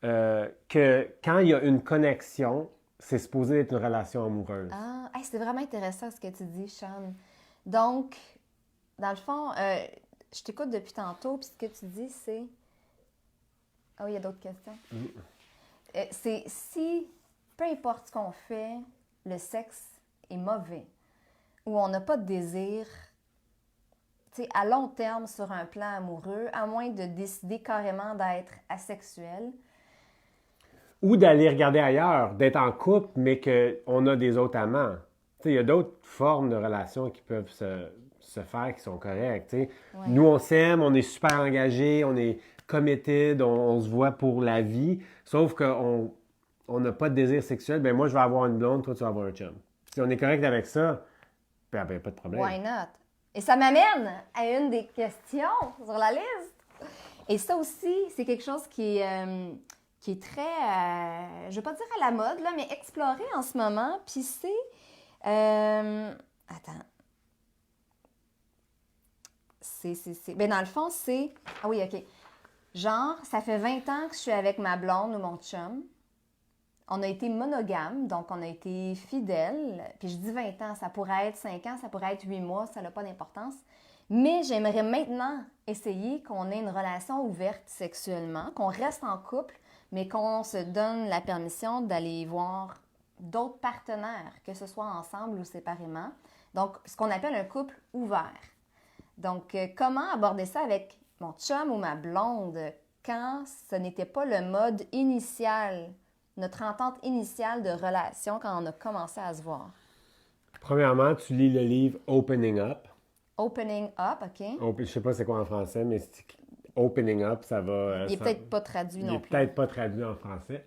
que quand il y a une connexion, c'est supposé être une relation amoureuse. C'est vraiment intéressant ce que tu dis, Sean. Donc, dans le fond, je t'écoute depuis tantôt, puis ce que tu dis, c'est... Ah oui, il y a d'autres questions. C'est si, peu importe ce qu'on fait, le sexe est mauvais, ou on n'a pas de désir, tu sais, à long terme sur un plan amoureux, à moins de décider carrément d'être asexuel. Ou d'aller regarder ailleurs, d'être en couple, mais qu'on a des autres amants. Tu sais, il y a d'autres formes de relations qui peuvent se faire qui sont correctes. Tu sais. Ouais. Nous, on s'aime, on est super engagés, on est committed, on se voit pour la vie, sauf qu'on n'a pas de désir sexuel. Ben moi, je vais avoir une blonde, toi, tu vas avoir un chum. Si on est correct avec ça, ben, pas de problème. Why not? Et ça m'amène à une des questions sur la liste. Et ça aussi, c'est quelque chose qui est très, je ne veux pas dire à la mode, là, mais exploré en ce moment. Puis c'est... attends. Ben dans le fond, c'est... Ah oui, OK. Genre, ça fait 20 ans que je suis avec ma blonde ou mon chum. On a été monogames, donc on a été fidèles. Puis je dis 20 ans, ça pourrait être 5 ans, ça pourrait être 8 mois, ça n'a pas d'importance. Mais j'aimerais maintenant essayer qu'on ait une relation ouverte sexuellement, qu'on reste en couple, mais qu'on se donne la permission d'aller voir d'autres partenaires, que ce soit ensemble ou séparément. Donc, ce qu'on appelle un couple ouvert. Donc, comment aborder ça avec mon chum ou ma blonde quand ce n'était pas le mode initial, notre entente initiale de relation quand on a commencé à se voir? Premièrement, tu lis le livre Opening Up. Opening Up, OK. Je ne sais pas c'est quoi en français, mais Opening Up, ça va... Il n'est peut-être pas traduit non plus. Il n'est peut-être pas traduit en français.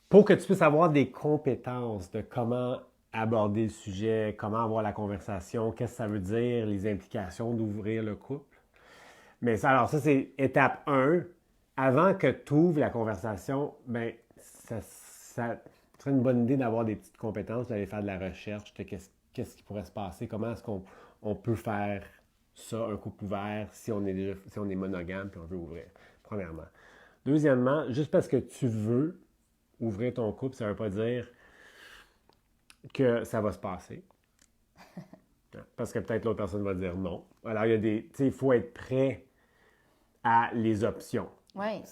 Pour que tu puisses avoir des compétences de comment aborder le sujet, comment avoir la conversation, qu'est-ce que ça veut dire, les implications d'ouvrir le couple. Mais ça, c'est étape 1. Avant que tu ouvres la conversation, ben ça serait une bonne idée d'avoir des petites compétences, d'aller faire de la recherche de qu'est-ce qui pourrait se passer, comment est-ce qu'on peut faire ça, un couple ouvert, si on est monogame puis on veut ouvrir, premièrement. Deuxièmement, juste parce que tu veux ouvrir ton couple, ça ne veut pas dire que ça va se passer. Parce que peut-être l'autre personne va dire non. Alors, il faut être prêt à les options. Oui.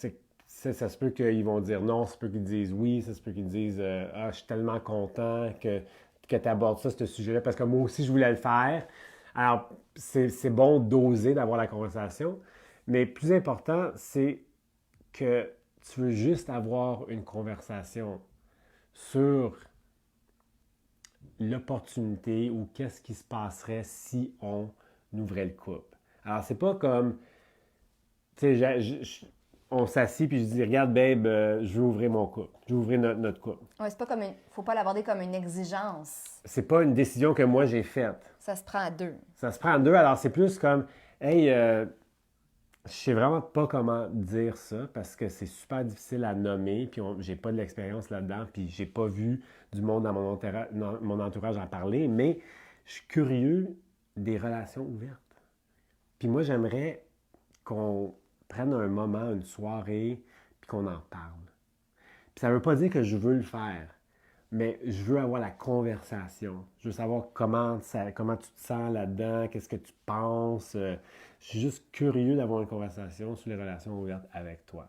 Ça se peut qu'ils vont dire non, ça se peut qu'ils disent oui, ça se peut qu'ils disent je suis tellement content que tu abordes ça, ce sujet-là, parce que moi aussi, je voulais le faire. Alors, c'est bon d'oser, d'avoir la conversation, mais plus important, c'est que tu veux juste avoir une conversation sur l'opportunité ou qu'est-ce qui se passerait si on ouvrait le couple. Alors, c'est pas comme, tu sais, on s'assit puis je dis, regarde, babe, je veux ouvrir mon couple. Je veux ouvrir notre couple. Oui, c'est pas comme faut pas l'aborder comme une exigence. C'est pas une décision que moi j'ai faite. Ça se prend à deux. Ça se prend à deux, alors c'est plus comme, hey, Je sais vraiment pas comment dire ça parce que c'est super difficile à nommer, puis j'ai pas de l'expérience là-dedans, puis j'ai pas vu du monde dans mon entourage en parler, mais je suis curieux des relations ouvertes. Puis moi, j'aimerais qu'on prenne un moment, une soirée, puis qu'on en parle. Puis ça veut pas dire que je veux le faire, mais je veux avoir la conversation. Je veux savoir comment tu te sens là-dedans, qu'est-ce que tu penses. Je suis juste curieux d'avoir une conversation sur les relations ouvertes avec toi.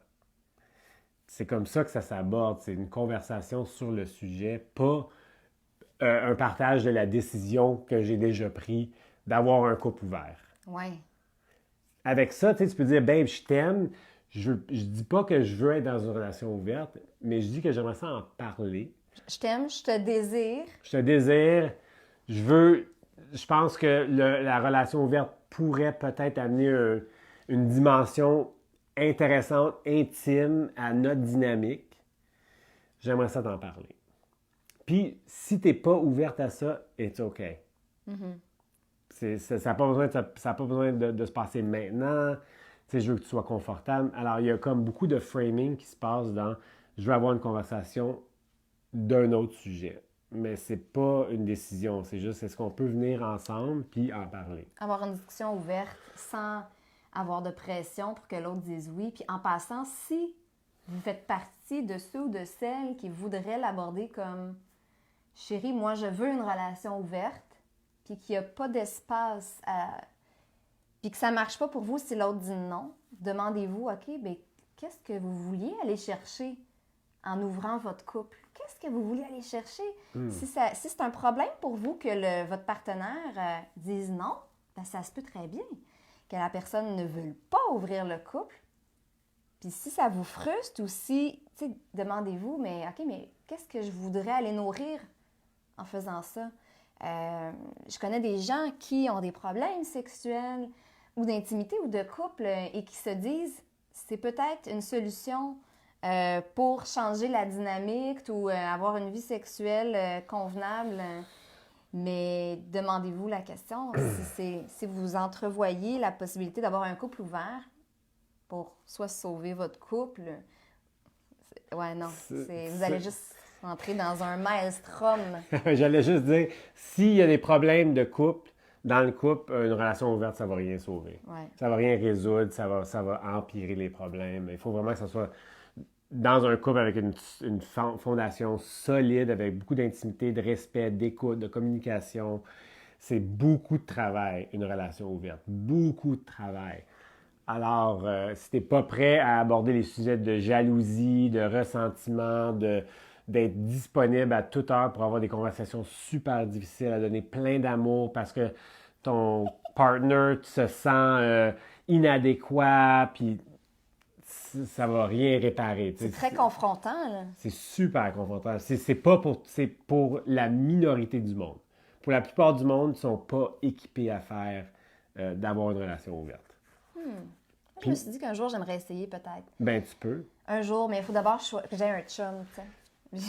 C'est comme ça que ça s'aborde. C'est une conversation sur le sujet, pas un partage de la décision que j'ai déjà prise d'avoir un couple ouvert. Oui. Avec ça, tu peux dire, babe, je t'aime. Je dis pas que je veux être dans une relation ouverte, mais je dis que j'aimerais ça en parler. Je t'aime, je te désire. Je te désire. Je pense que la relation ouverte pourrait peut-être amener une dimension intéressante, intime à notre dynamique. J'aimerais ça t'en parler. Puis, si tu n'es pas ouverte à ça, it's OK. Ça n'a pas besoin de se passer maintenant. Je veux que tu sois confortable. Alors, il y a comme beaucoup de framing qui se passe dans je veux avoir une conversation d'un autre sujet. Mais c'est pas une décision. C'est juste est-ce qu'on peut venir ensemble puis en parler. Avoir une discussion ouverte sans avoir de pression pour que l'autre dise oui. Puis en passant, si vous faites partie de ceux ou de celles qui voudraient l'aborder comme chérie, moi je veux une relation ouverte, puis qu'il n'y a pas d'espace puis que ça ne marche pas pour vous si l'autre dit non, demandez-vous, OK, bien, qu'est-ce que vous vouliez aller chercher en ouvrant votre couple? Qu'est-ce que vous voulez aller chercher? Si c'est un problème pour vous que votre partenaire dise non, bien, ça se peut très bien que la personne ne veuille pas ouvrir le couple. Puis si ça vous frustre ou si, demandez-vous, mais OK, mais qu'est-ce que je voudrais aller nourrir en faisant ça? Je connais des gens qui ont des problèmes sexuels ou d'intimité ou de couple et qui se disent c'est peut-être une solution pour changer la dynamique ou avoir une vie sexuelle convenable. Mais demandez-vous la question si vous entrevoyez la possibilité d'avoir un couple ouvert pour soit sauver votre couple. Ouais, non. Vous allez juste entrer dans un maelstrom. J'allais juste dire, s'il y a des problèmes de couple, dans le couple, une relation ouverte, ça va rien sauver. Ouais. Ça va rien résoudre, ça va empirer les problèmes. Il faut vraiment que ça soit dans un couple avec une fondation solide, avec beaucoup d'intimité, de respect, d'écoute, de communication. C'est beaucoup de travail, une relation ouverte. Beaucoup de travail. Alors, si tu n'es pas prêt à aborder les sujets de jalousie, de ressentiment, d'être disponible à toute heure pour avoir des conversations super difficiles, à donner plein d'amour parce que ton partner se sent inadéquat, puis ça va rien réparer. C'est très confrontant, là. C'est super confrontant. C'est pour la minorité du monde. Pour la plupart du monde, ils ne sont pas équipés à faire d'avoir une relation ouverte. Je me suis dit qu'un jour, j'aimerais essayer peut-être. Ben, tu peux. Un jour, mais il faut d'abord que j'aie un chum, tu sais.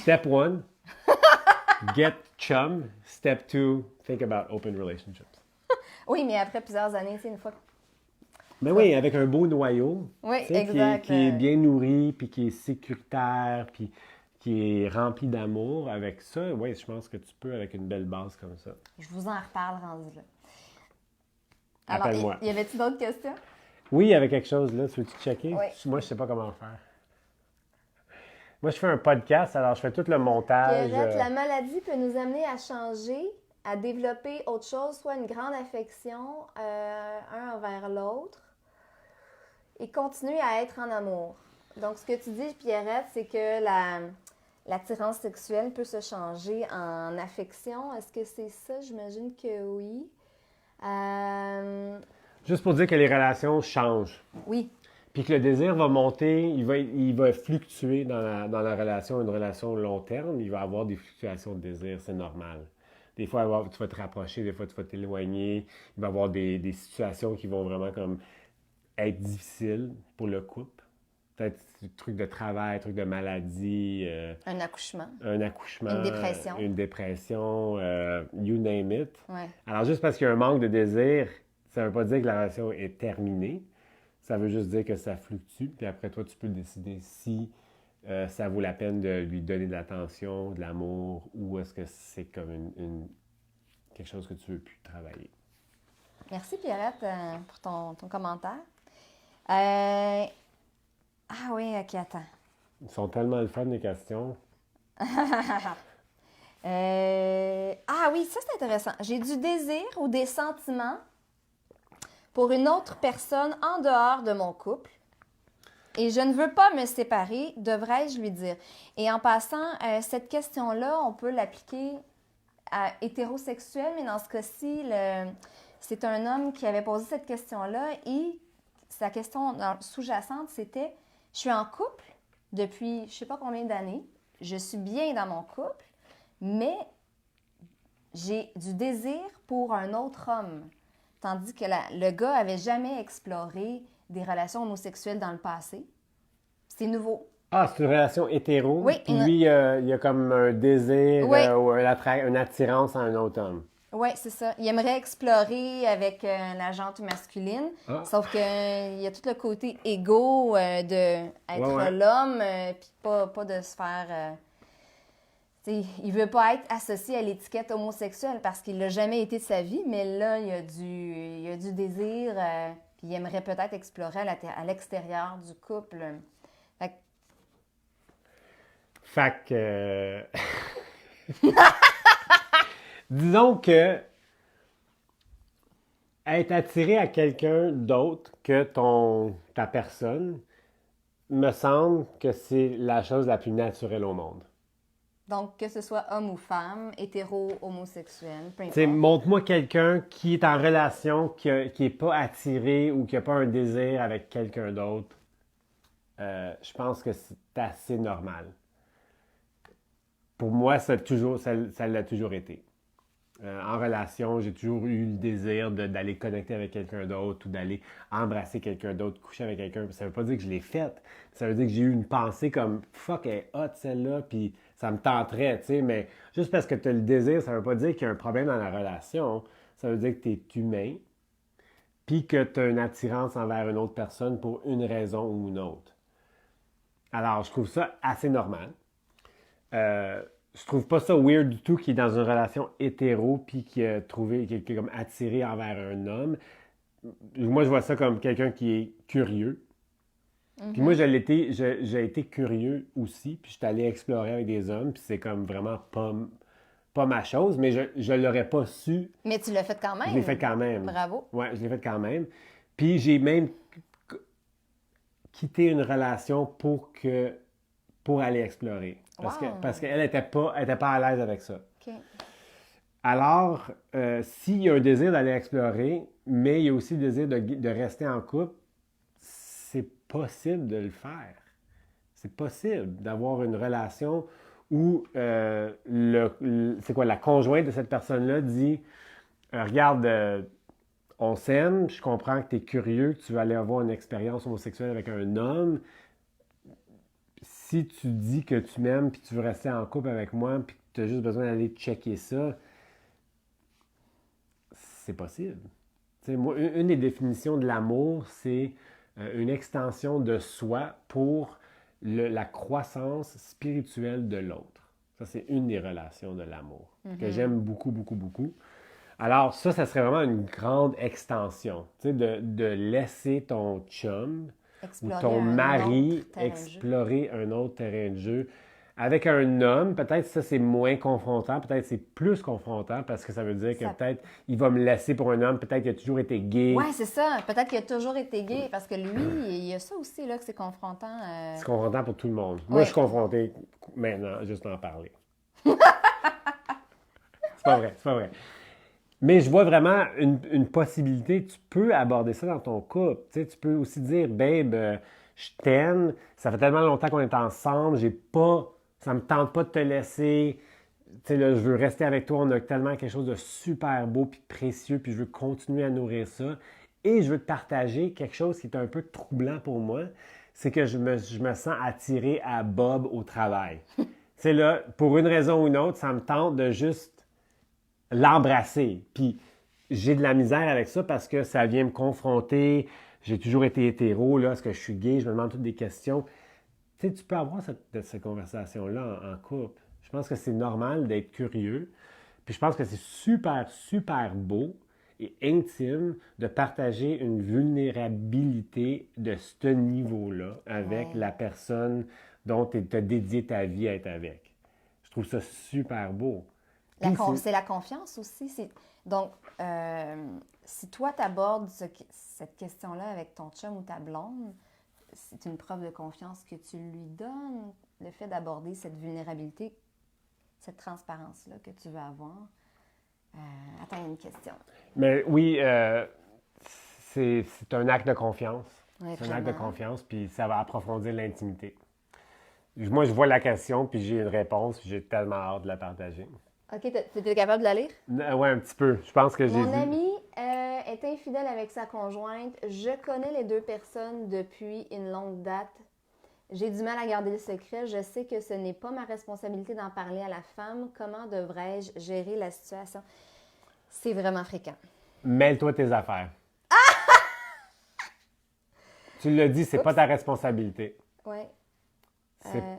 Step 1, get chum. Step 2, think about open relationships. Oui, mais après plusieurs années, c'est une fois. Ben oui, avec un beau noyau. Oui, tu sais, exact. Qui est bien nourri, puis qui est sécuritaire, puis qui est rempli d'amour. Avec ça, oui, je pense que tu peux avec une belle base comme ça. Je vous en reparle rendu là. Appelle-moi. Alors, y avait-tu d'autres questions? Oui, il y avait quelque chose là. Tu veux-tu checker? Oui. Moi, je sais pas comment faire. Moi, je fais un podcast, alors je fais tout le montage. Pierrette, la maladie peut nous amener à changer, à développer autre chose, soit une grande affection, un envers l'autre, et continuer à être en amour. Donc, ce que tu dis, Pierrette, c'est que l'attirance sexuelle peut se changer en affection. Est-ce que c'est ça? J'imagine que oui. Juste pour dire que les relations changent. Oui. Puis que le désir va monter, il va fluctuer dans la relation, une relation long terme. Il va y avoir des fluctuations de désir, c'est normal. Des fois, tu vas te rapprocher, des fois, tu vas t'éloigner. Il va y avoir des situations qui vont vraiment comme être difficiles pour le couple. Peut-être des trucs de travail, trucs de maladie. Un accouchement. Un accouchement. Une dépression. Une dépression, you name it. Ouais. Alors, juste parce qu'il y a un manque de désir, ça ne veut pas dire que la relation est terminée. Ça veut juste dire que ça fluctue, puis après toi, tu peux décider si ça vaut la peine de lui donner de l'attention, de l'amour, ou est-ce que c'est comme quelque chose que tu veux plus travailler. Merci Pierrette pour ton commentaire. Ah oui, ok, attends. Ils sont tellement le fun, les questions. Ah oui, ça c'est intéressant. J'ai du désir ou des sentiments pour une autre personne en dehors de mon couple et je ne veux pas me séparer, devrais-je lui dire? Et en passant, cette question-là, on peut l'appliquer à hétérosexuel, mais dans ce cas-ci, c'est un homme qui avait posé cette question-là et sa question sous-jacente, c'était « Je suis en couple depuis je ne sais pas combien d'années, je suis bien dans mon couple, mais j'ai du désir pour un autre homme. » Tandis que le gars avait jamais exploré des relations homosexuelles dans le passé. C'est nouveau. Ah, c'est une relation hétéro. Oui. Puis lui, il y a comme un désir Oui. ou une attirance à un autre homme. Oui, c'est ça. Il aimerait explorer avec la jante masculine, sauf qu'il y a tout le côté égo d'être l'homme, puis pas de se faire... il veut pas être associé à l'étiquette homosexuelle parce qu'il l'a jamais été de sa vie, mais là, il y a du désir, puis il aimerait peut-être explorer à l'extérieur du couple. Fait que... Disons que être attiré à quelqu'un d'autre que ta personne, me semble que c'est la chose la plus naturelle au monde. Donc, que ce soit homme ou femme, hétéro, homosexuel, peu importe. T'sais, montre-moi quelqu'un qui est en relation, qui n'est pas attiré ou qui n'a pas un désir avec quelqu'un d'autre. Je pense que c'est assez normal. Pour moi, ça l'a toujours été. En relation, j'ai toujours eu le désir d'aller connecter avec quelqu'un d'autre ou d'aller embrasser quelqu'un d'autre, coucher avec quelqu'un. Ça veut pas dire que je l'ai fait. Ça veut dire que j'ai eu une pensée comme « fuck, elle est hot celle-là », puis ça me tenterait, tu sais. Mais juste parce que tu as le désir, ça veut pas dire qu'il y a un problème dans la relation. Ça veut dire que tu es humain, puis que tu as une attirance envers une autre personne pour une raison ou une autre. Alors, je trouve ça assez normal. Je trouve pas ça weird du tout qu'il est dans une relation hétéro puis qu'il est comme attiré envers un homme. Moi, je vois ça comme quelqu'un qui est curieux. Mm-hmm. Puis moi, j'ai été curieux aussi, puis je suis allé explorer avec des hommes, puis c'est comme vraiment pas ma chose, mais je l'aurais pas su. Mais tu l'as fait quand même. Je l'ai fait quand même. Bravo. Ouais, je l'ai fait quand même. Puis j'ai même quitté une relation pour aller explorer. Parce qu'elle n'était pas à l'aise avec ça. Okay. Alors, s'il y a un désir d'aller explorer, mais il y a aussi le désir de rester en couple, c'est possible de le faire. C'est possible d'avoir une relation où la conjointe de cette personne-là dit regarde, on s'aime, je comprends que tu es curieux, que tu veux aller avoir une expérience homosexuelle avec un homme. Si tu dis que tu m'aimes puis tu veux rester en couple avec moi puis que tu as juste besoin d'aller checker ça, c'est possible. T'sais, moi, une des définitions de l'amour, c'est une extension de soi pour la croissance spirituelle de l'autre. Ça, c'est une des relations de l'amour que j'aime beaucoup, beaucoup, beaucoup. Alors, ça serait vraiment une grande extension, de laisser ton chum ou ton mari explorer un autre terrain de jeu. Avec un homme, peut-être ça c'est moins confrontant, peut-être c'est plus confrontant parce que ça veut dire que peut-être il va me laisser pour un homme, peut-être qu'il a toujours été gay. Oui, c'est ça. Peut-être qu'il a toujours été gay parce que lui, il y a ça aussi là, que c'est confrontant. C'est confrontant pour tout le monde. Moi, je suis confronté maintenant, juste d'en parler. C'est pas vrai. Mais je vois vraiment une possibilité. Tu peux aborder ça dans ton couple. Tu peux aussi dire, babe, je t'aime. Ça fait tellement longtemps qu'on est ensemble. Ça me tente pas de te laisser. Là, je veux rester avec toi. On a tellement quelque chose de super beau puis précieux. Puis je veux continuer à nourrir ça. Et je veux te partager quelque chose qui est un peu troublant pour moi. C'est que je me sens attiré à Bob au travail. Là, pour une raison ou une autre, ça me tente de juste l'embrasser. Puis j'ai de la misère avec ça parce que ça vient me confronter. j'ai toujours été hétéro, là, est-ce que je suis gay? Je me demande toutes des questions. Tu sais, tu peux avoir cette conversation-là en couple. Je pense que c'est normal d'être curieux. Puis je pense que c'est super, super beau et intime de partager une vulnérabilité de ce niveau-là avec Ouais. la personne dont tu as dédié ta vie à être avec. Je trouve ça super beau. Puis c'est... C'est la confiance aussi. Donc, si toi, tu abordes cette question-là avec ton chum ou ta blonde, c'est une preuve de confiance que tu lui donnes, le fait d'aborder cette vulnérabilité, cette transparence-là que tu veux avoir. Attends, il y a une question. Mais oui, c'est un acte de confiance. Oui, C'est un acte de vraiment. confiance, puis ça va approfondir l'intimité. Moi, je vois la question, puis j'ai une réponse, puis j'ai tellement hâte de la partager. OK, t'étais capable de la lire? Ouais, un petit peu. Je pense que j'ai Mon vu. ami est infidèle avec sa conjointe. Je connais les deux personnes depuis une longue date. J'ai du mal à garder le secret. Je sais que ce n'est pas ma responsabilité d'en parler à la femme. Comment devrais-je gérer la situation? C'est vraiment fréquent. Mêle-toi tes affaires. Tu l'as dit, c'est pas Oups. ta responsabilité. Oui,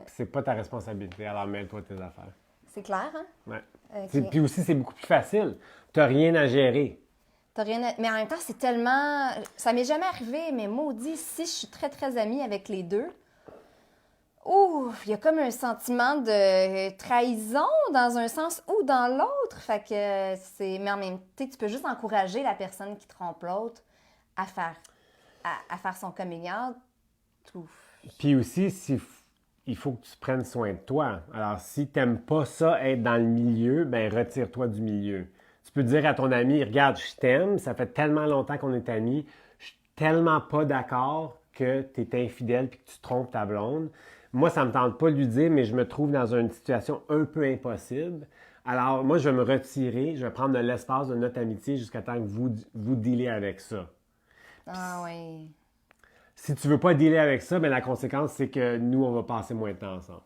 C'est pas ta responsabilité, alors mêle-toi tes affaires. c'est clair, hein? Ouais. OK. Puis aussi, c'est beaucoup plus facile. T'as rien à gérer. T'as rien à... Mais en même temps, c'est tellement... Ça m'est jamais arrivé, mais maudit, si je suis très, très amie avec les deux, ouf, il y a comme un sentiment de trahison dans un sens ou dans l'autre. Fait que c'est... Mais en même temps, tu peux juste encourager la personne qui trompe l'autre à faire, à faire son coming out. Ouf. Puis aussi, il faut que tu prennes soin de toi. Alors, si tu n'aimes pas ça, être dans le milieu, ben retire-toi du milieu. Tu peux dire à ton ami, regarde, je t'aime, ça fait tellement longtemps qu'on est amis, je suis tellement pas d'accord que tu es infidèle puis que tu trompes ta blonde. Moi, ça me tente pas de lui dire, mais je me trouve dans une situation un peu impossible. Alors, moi, je vais me retirer, je vais prendre de l'espace de notre amitié jusqu'à temps que vous dealez avec ça. Ah oui. Si tu veux pas dealer avec ça, ben la conséquence, c'est que nous, on va passer moins de temps ensemble.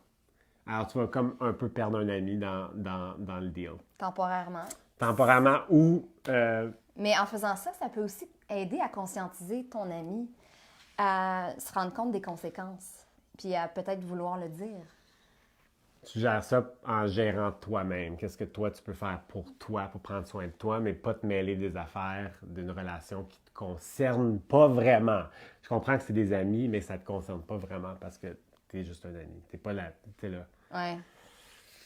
Alors, tu vas comme un peu perdre un ami dans le deal. Temporairement. Temporairement ou... Mais en faisant ça, ça peut aussi aider à conscientiser ton ami à se rendre compte des conséquences, puis à peut-être vouloir le dire. tu gères ça en gérant toi-même. Qu'est-ce que toi, tu peux faire pour toi, pour prendre soin de toi, mais pas te mêler des affaires d'une relation qui te concerne pas vraiment. Je comprends que c'est des amis, mais ça te concerne pas vraiment parce que t'es juste un ami. T'es pas là. T'es là. Ouais.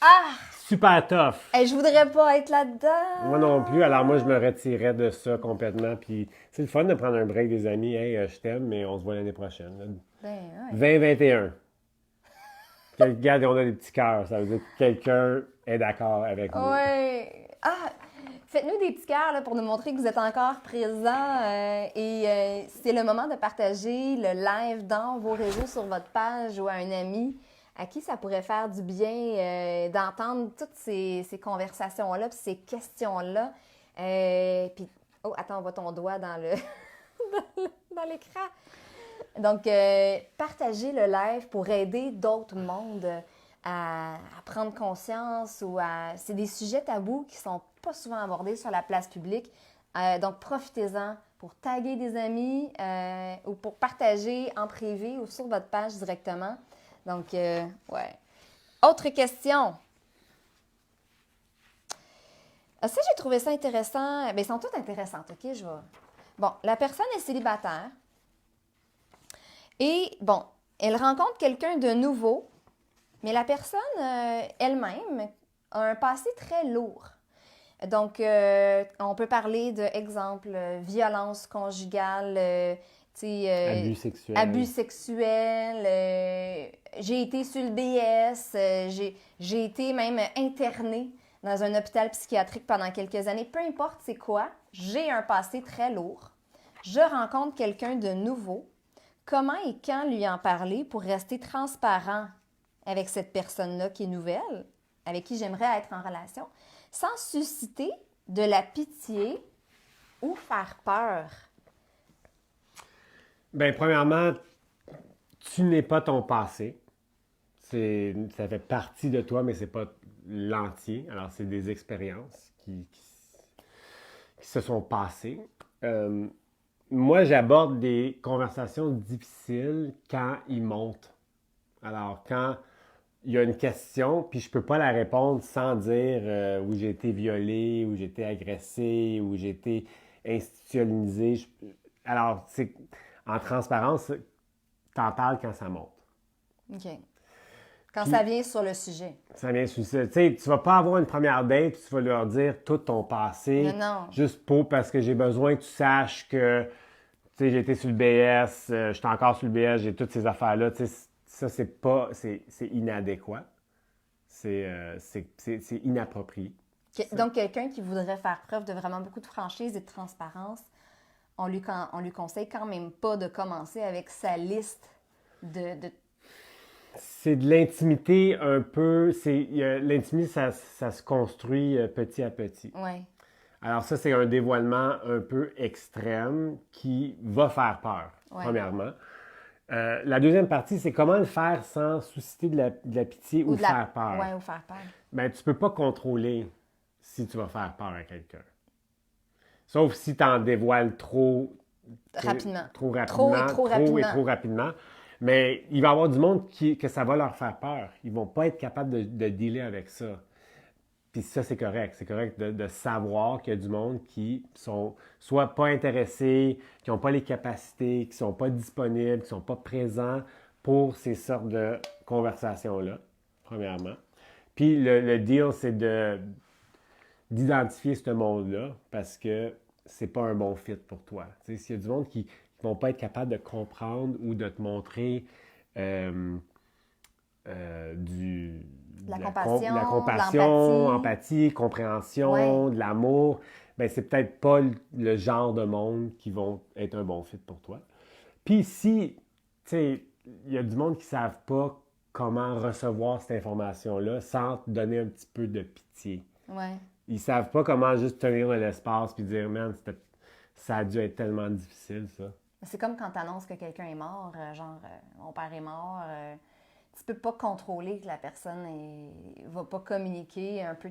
Ah! Super tough! Hey, je voudrais pas être là-dedans! Moi non plus. Alors moi, je me retirais de ça complètement. Puis c'est le fun de prendre un break des amis. Hey, je t'aime, mais on se voit l'année prochaine. Là. Ben, ouais. 2021. Regarde, on a des petits cœurs. Ça veut dire que quelqu'un est d'accord avec nous. Ouais. Ah! Faites-nous des petits cœurs là, pour nous montrer que vous êtes encore présents. C'est le moment de partager le live dans vos réseaux sur votre page ou à un ami à qui ça pourrait faire du bien d'entendre toutes ces conversations-là puis ces questions-là. Puis, oh, attends, on voit ton doigt dans le dans l'écran. Donc, partagez le live pour aider d'autres mondes à prendre conscience ou à... C'est des sujets tabous qui sont pas souvent abordés sur la place publique. Donc, profitez-en pour taguer des amis ou pour partager en privé ou sur votre page directement. Donc, ouais. Autre question. Ah, ça, j'ai trouvé ça intéressant. Bien, ils sont toutes intéressantes, OK? Bon, la personne est célibataire. Et, bon, elle rencontre quelqu'un de nouveau, mais la personne elle-même a un passé très lourd. Donc, on peut parler de, exemple, violence conjugale, Abus sexuels. abus sexuels. J'ai été sur le BS, j'ai été même internée dans un hôpital psychiatrique pendant quelques années. Peu importe c'est quoi, j'ai un passé très lourd. Je rencontre quelqu'un de nouveau. Comment et quand lui en parler pour rester transparent avec cette personne-là qui est nouvelle, avec qui j'aimerais être en relation, sans susciter de la pitié ou faire peur? Bien, premièrement, tu n'es pas ton passé. Ça fait partie de toi, mais c'est pas l'entier. Alors, c'est des expériences qui se sont passées. moi, j'aborde des conversations difficiles quand ils montent. Alors, quand il y a une question, puis je peux pas la répondre sans dire où j'ai été violé, où j'ai été agressé, où j'ai été institutionnalisé. Alors, c'est en transparence, t'en parles quand ça monte. OK. Quand Puis, ça vient sur le sujet. ça vient sur ça. Tu sais, tu vas pas avoir une première date, puis tu vas leur dire tout ton Non, passé, non. juste parce que j'ai besoin que tu saches que, tu sais, j'ai été sur le BS, je suis encore sur le BS, j'ai toutes ces affaires-là. Tu sais, ça, c'est inadéquat. C'est inapproprié. Donc, quelqu'un qui voudrait faire preuve de vraiment beaucoup de franchise et de transparence, on lui conseille quand même pas de commencer avec sa liste de... C'est de l'intimité un peu. L'intimité, ça se construit petit à petit. Ouais, Alors ça, c'est un dévoilement un peu extrême qui va faire peur, ouais. premièrement. La deuxième partie, c'est comment le faire sans susciter de la pitié ou faire peur. Ouais, ou faire peur. Ben, tu peux pas contrôler si tu vas faire peur à quelqu'un. Sauf si tu en dévoiles trop Rapidement. trop Trop rapidement, et trop rapidement. et trop rapidement. Mais il va y avoir du monde que ça va leur faire peur. Ils vont pas être capables de dealer avec ça. Puis ça, c'est correct. C'est correct de savoir qu'il y a du monde qui sont soit pas intéressés, qui n'ont pas les capacités, qui sont pas disponibles, qui sont pas présents pour ces sortes de conversations-là, premièrement. Puis le deal, c'est d'identifier ce monde-là parce que c'est pas un bon fit pour toi. Tu sais, s'il y a du monde qui vont pas être capable de comprendre ou de te montrer euh, De la compassion, la compassion, l'empathie. empathie, compréhension, Ouais. de l'amour, ben c'est peut-être pas le genre de monde qui vont être un bon fit pour toi. Puis si, tu sais, il y a du monde qui ne savent pas comment recevoir cette information-là sans te donner un petit peu de pitié. Ouais. Ils savent pas comment juste tenir de l'espace puis dire, man, ça a dû être tellement difficile, ça. C'est comme quand tu annonces que quelqu'un est mort, mon père est mort. Tu peux pas contrôler que la personne va pas communiquer un peu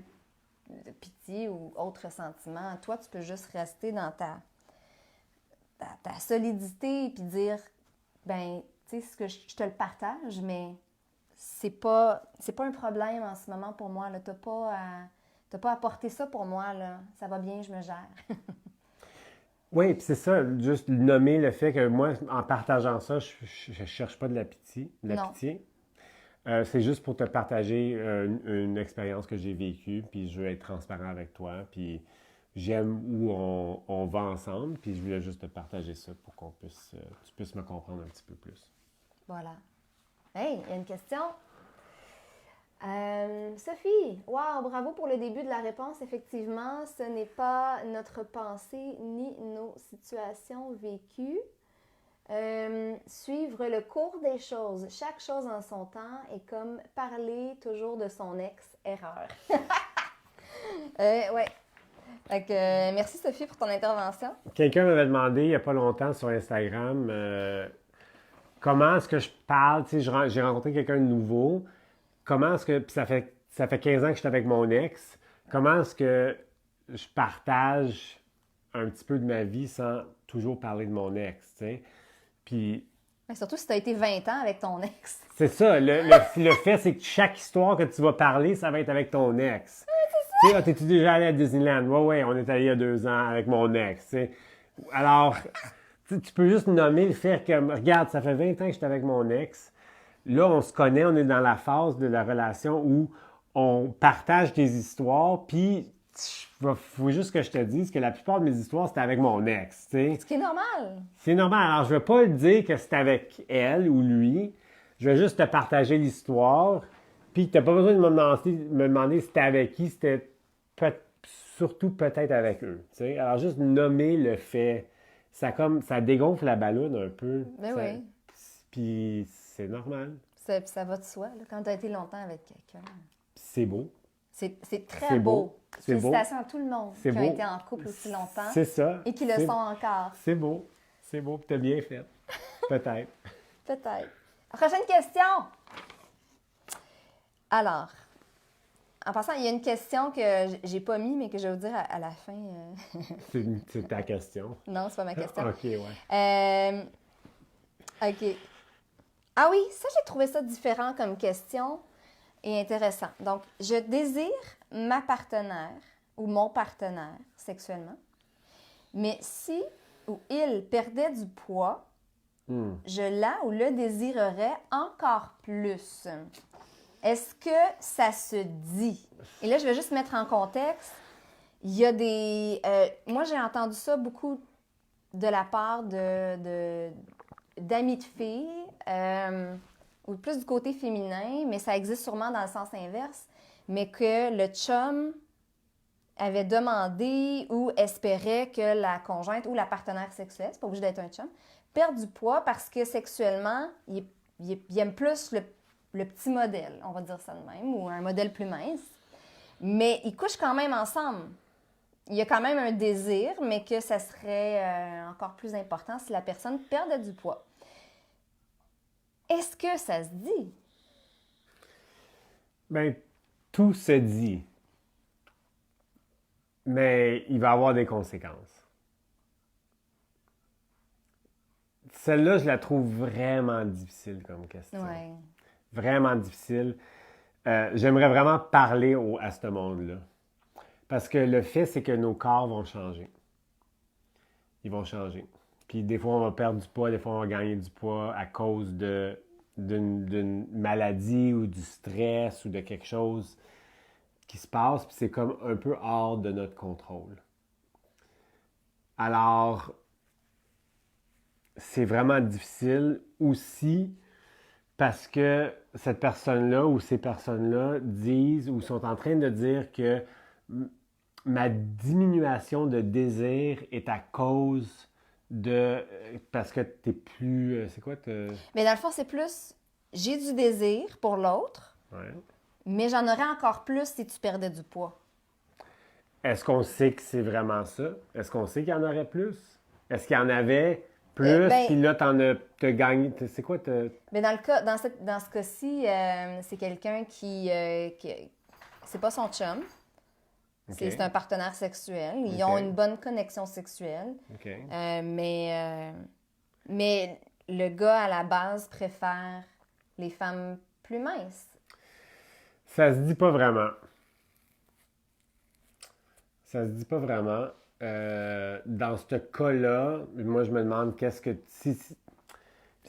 de pitié ou autre sentiment. Toi, tu peux juste rester dans ta solidité et puis dire, ben, tu sais, ce que je te le partage, mais c'est pas un problème en ce moment pour moi. T'as pas à porter ça pour moi, là. Ça va bien, je me gère. Oui, puis c'est ça, juste nommer le fait que moi, en partageant ça, je cherche pas de la pitié. Non. C'est juste pour te partager une expérience que j'ai vécue, puis je veux être transparent avec toi, puis j'aime où on va ensemble, puis je voulais juste te partager ça pour tu puisses me comprendre un petit peu plus. Voilà. Hey, il y a une question. Sophie, wow, bravo pour le début de la réponse. Effectivement, ce n'est pas notre pensée ni nos situations vécues. Suivre le cours des choses, chaque chose en son temps est comme parler toujours de son ex, erreur. Ouais. Fait que, merci Sophie pour ton intervention. Quelqu'un m'avait demandé il n'y a pas longtemps sur Instagram comment est-ce que je parle, tu sais, j'ai rencontré quelqu'un de nouveau, comment est-ce que, puis ça fait 15 ans que je suis avec mon ex, comment est-ce que je partage un petit peu de ma vie sans toujours parler de mon ex, tu sais. Puis Mais surtout si tu as été 20 ans avec ton ex. c'est ça, le fait, c'est que chaque histoire que tu vas parler, ça va être avec ton ex. Tu sais, t'es-tu déjà allé à Disneyland? Ouais, on est allé il y a 2 ans avec mon ex, tu sais. Alors, tu peux juste nommer le fait que, regarde, ça fait 20 ans que j'étais avec mon ex. Là, on se connaît, on est dans la phase de la relation où on partage des histoires, puis il faut juste que je te dise que la plupart de mes histoires, c'était avec mon ex, tu sais. Ce qui est normal. C'est normal. Alors, je ne vais pas le dire que c'est avec elle ou lui. Je vais juste te partager l'histoire. Puis, tu n'as pas besoin de me demander si c'était avec qui. C'était surtout peut-être avec eux. Tu sais. Alors, juste nommer le fait. Ça dégonfle la balloune un peu. Ben oui. Puis, c'est normal. Ça va de soi, là, quand tu as été longtemps avec quelqu'un. C'est beau. C'est très C'est beau. beau. C'est beau. Félicitations à tout le monde qui C'est a beau. été en couple aussi longtemps C'est ça. et qui le sont encore. C'est beau. C'est beau. Puis, t'as bien fait. Peut-être. Peut-être. Prochaine question. Alors, En passant, il y a une question que j'ai pas mis, mais que je vais vous dire à la fin. C'est ta question. Non, c'est pas ma question. OK, ouais. OK. Ah oui, ça, j'ai trouvé ça différent comme question et intéressant. Donc, je désire ma partenaire ou mon partenaire sexuellement, mais si ou il perdait du poids, je la ou le désirerais encore plus. Est-ce que ça se dit? Et là, je vais juste mettre en contexte. Il y a des... moi, j'ai entendu ça beaucoup de la part d'amis de filles, ou plus du côté féminin, mais ça existe sûrement dans le sens inverse, mais que le chum avait demandé ou espérait que la conjointe ou la partenaire sexuelle, c'est pas obligé d'être un chum, perde du poids parce que sexuellement, il aime plus le petit modèle, on va dire ça de même, ou un modèle plus mince. Mais ils couchent quand même ensemble. Il y a quand même un désir, mais que ça serait encore plus important si la personne perdait du poids. Est-ce que ça se dit? Bien, tout se dit. Mais il va avoir des conséquences. Celle-là, je la trouve vraiment difficile comme question. Ouais. Vraiment difficile. J'aimerais vraiment parler à ce monde-là. Parce que le fait, c'est que nos corps vont changer. Ils vont changer. Puis des fois, on va perdre du poids, des fois, on va gagner du poids à cause d'une maladie ou du stress ou de quelque chose qui se passe. Puis c'est comme un peu hors de notre contrôle. Alors, c'est vraiment difficile aussi parce que cette personne-là ou ces personnes-là disent ou sont en train de dire que ma diminution de désir est à cause de... parce que t'es plus... c'est quoi? Mais dans le fond, c'est plus, j'ai du désir pour l'autre, Ouais. mais j'en aurais encore plus si tu perdais du poids. Est-ce qu'on sait que c'est vraiment ça? Est-ce qu'on sait qu'il y en aurait plus? Est-ce qu'il y en avait plus, puis là, t'as gagné... C'est quoi? Mais dans ce cas-ci, c'est quelqu'un qui c'est pas son chum. Okay. C'est un partenaire sexuel. Ils ont une bonne connexion sexuelle. Okay. Mais le gars, à la base, préfère les femmes plus minces. Ça se dit pas vraiment. Ça se dit pas vraiment. Dans ce cas-là, moi, je me demande qu'est-ce que...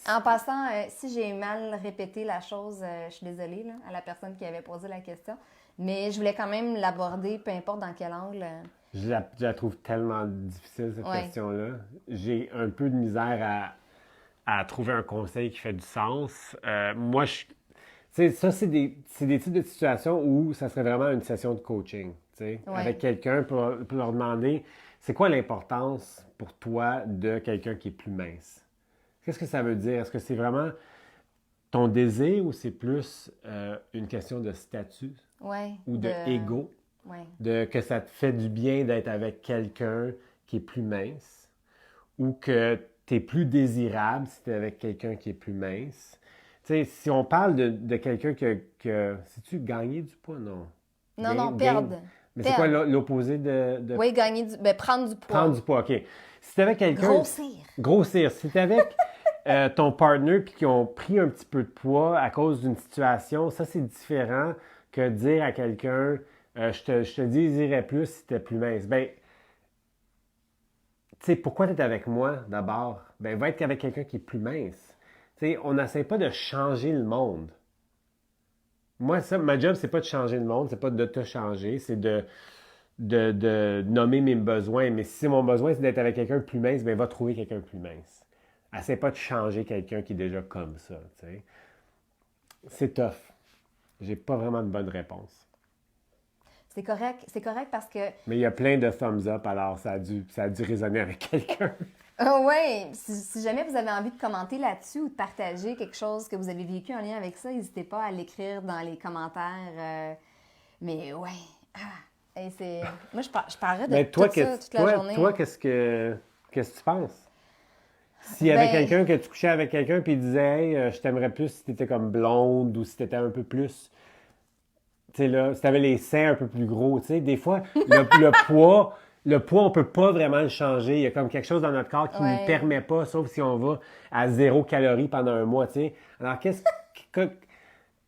En passant, si j'ai mal répété la chose, je suis désolée là, à la personne qui avait posé la question, mais je voulais quand même l'aborder, peu importe dans quel angle. Je la trouve tellement difficile, cette question-là. J'ai un peu de misère à trouver un conseil qui fait du sens. Moi, ça, c'est des types de situations où ça serait vraiment une session de coaching, avec quelqu'un pour leur demander, c'est quoi l'importance pour toi de quelqu'un qui est plus mince? Qu'est-ce que ça veut dire? Est-ce que c'est vraiment ton désir ou c'est plus une question de statut ou de ego? De que ça te fait du bien d'être avec quelqu'un qui est plus mince ou que tu es plus désirable si tu es avec quelqu'un qui est plus mince. Tu sais, si on parle de quelqu'un sais-tu gagner du poids? Non. Non, perdre. Mais c'est quoi l'opposé de... Oui, gagner prendre du poids. Prendre du poids, OK. Si tu es avec quelqu'un... Grossir. Grossir. Si tu es avec ton partner puis qu'ils ont pris un petit peu de poids à cause d'une situation, ça, c'est différent que dire à quelqu'un... je te désirais plus si tu étais plus mince. Ben, tu sais, pourquoi tu es avec moi d'abord? Ben, va être avec quelqu'un qui est plus mince. Tu sais, on n'essaie pas de changer le monde. Moi, ma job, c'est pas de changer le monde, c'est pas de te changer, c'est de nommer mes besoins. Mais si mon besoin, c'est d'être avec quelqu'un de plus mince, ben, va trouver quelqu'un de plus mince. Essaie pas de changer quelqu'un qui est déjà comme ça, tu sais. C'est tough. J'ai pas vraiment de bonne réponse. C'est correct parce que... Mais il y a plein de thumbs up, alors ça a dû résonner avec quelqu'un. Oui, si jamais vous avez envie de commenter là-dessus ou de partager quelque chose que vous avez vécu en lien avec ça, n'hésitez pas à l'écrire dans les commentaires. Mais ouais, moi je parlerais de tout ça toute la journée. Toi, qu'est-ce que tu penses? S'il y avait quelqu'un que tu couchais avec quelqu'un puis il disait « Hey, je t'aimerais plus si tu étais comme blonde ou si tu étais un peu plus... » sais, là, si t'avais les seins un peu plus gros, tu sais, des fois, le poids, on peut pas vraiment le changer. Il y a comme quelque chose dans notre corps qui ne Ouais. permet pas, sauf si on va à 0 calories pendant un mois, tu sais. Alors, que- qu'est-ce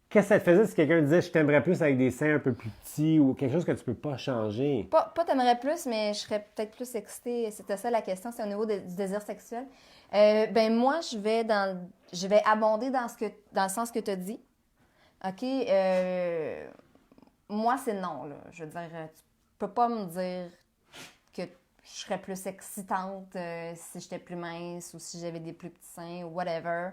que ça te faisait si quelqu'un disait je t'aimerais plus avec des seins un peu plus petits ou quelque chose que tu peux pas changer? Pas t'aimerais plus, mais je serais peut-être plus excitée. C'était ça la question, c'est au niveau du désir sexuel. Ben moi, je vais abonder dans le sens que tu as dit. OK? Moi, c'est non, là. Je veux dire, tu peux pas me dire que je serais plus excitante si j'étais plus mince ou si j'avais des plus petits seins ou whatever.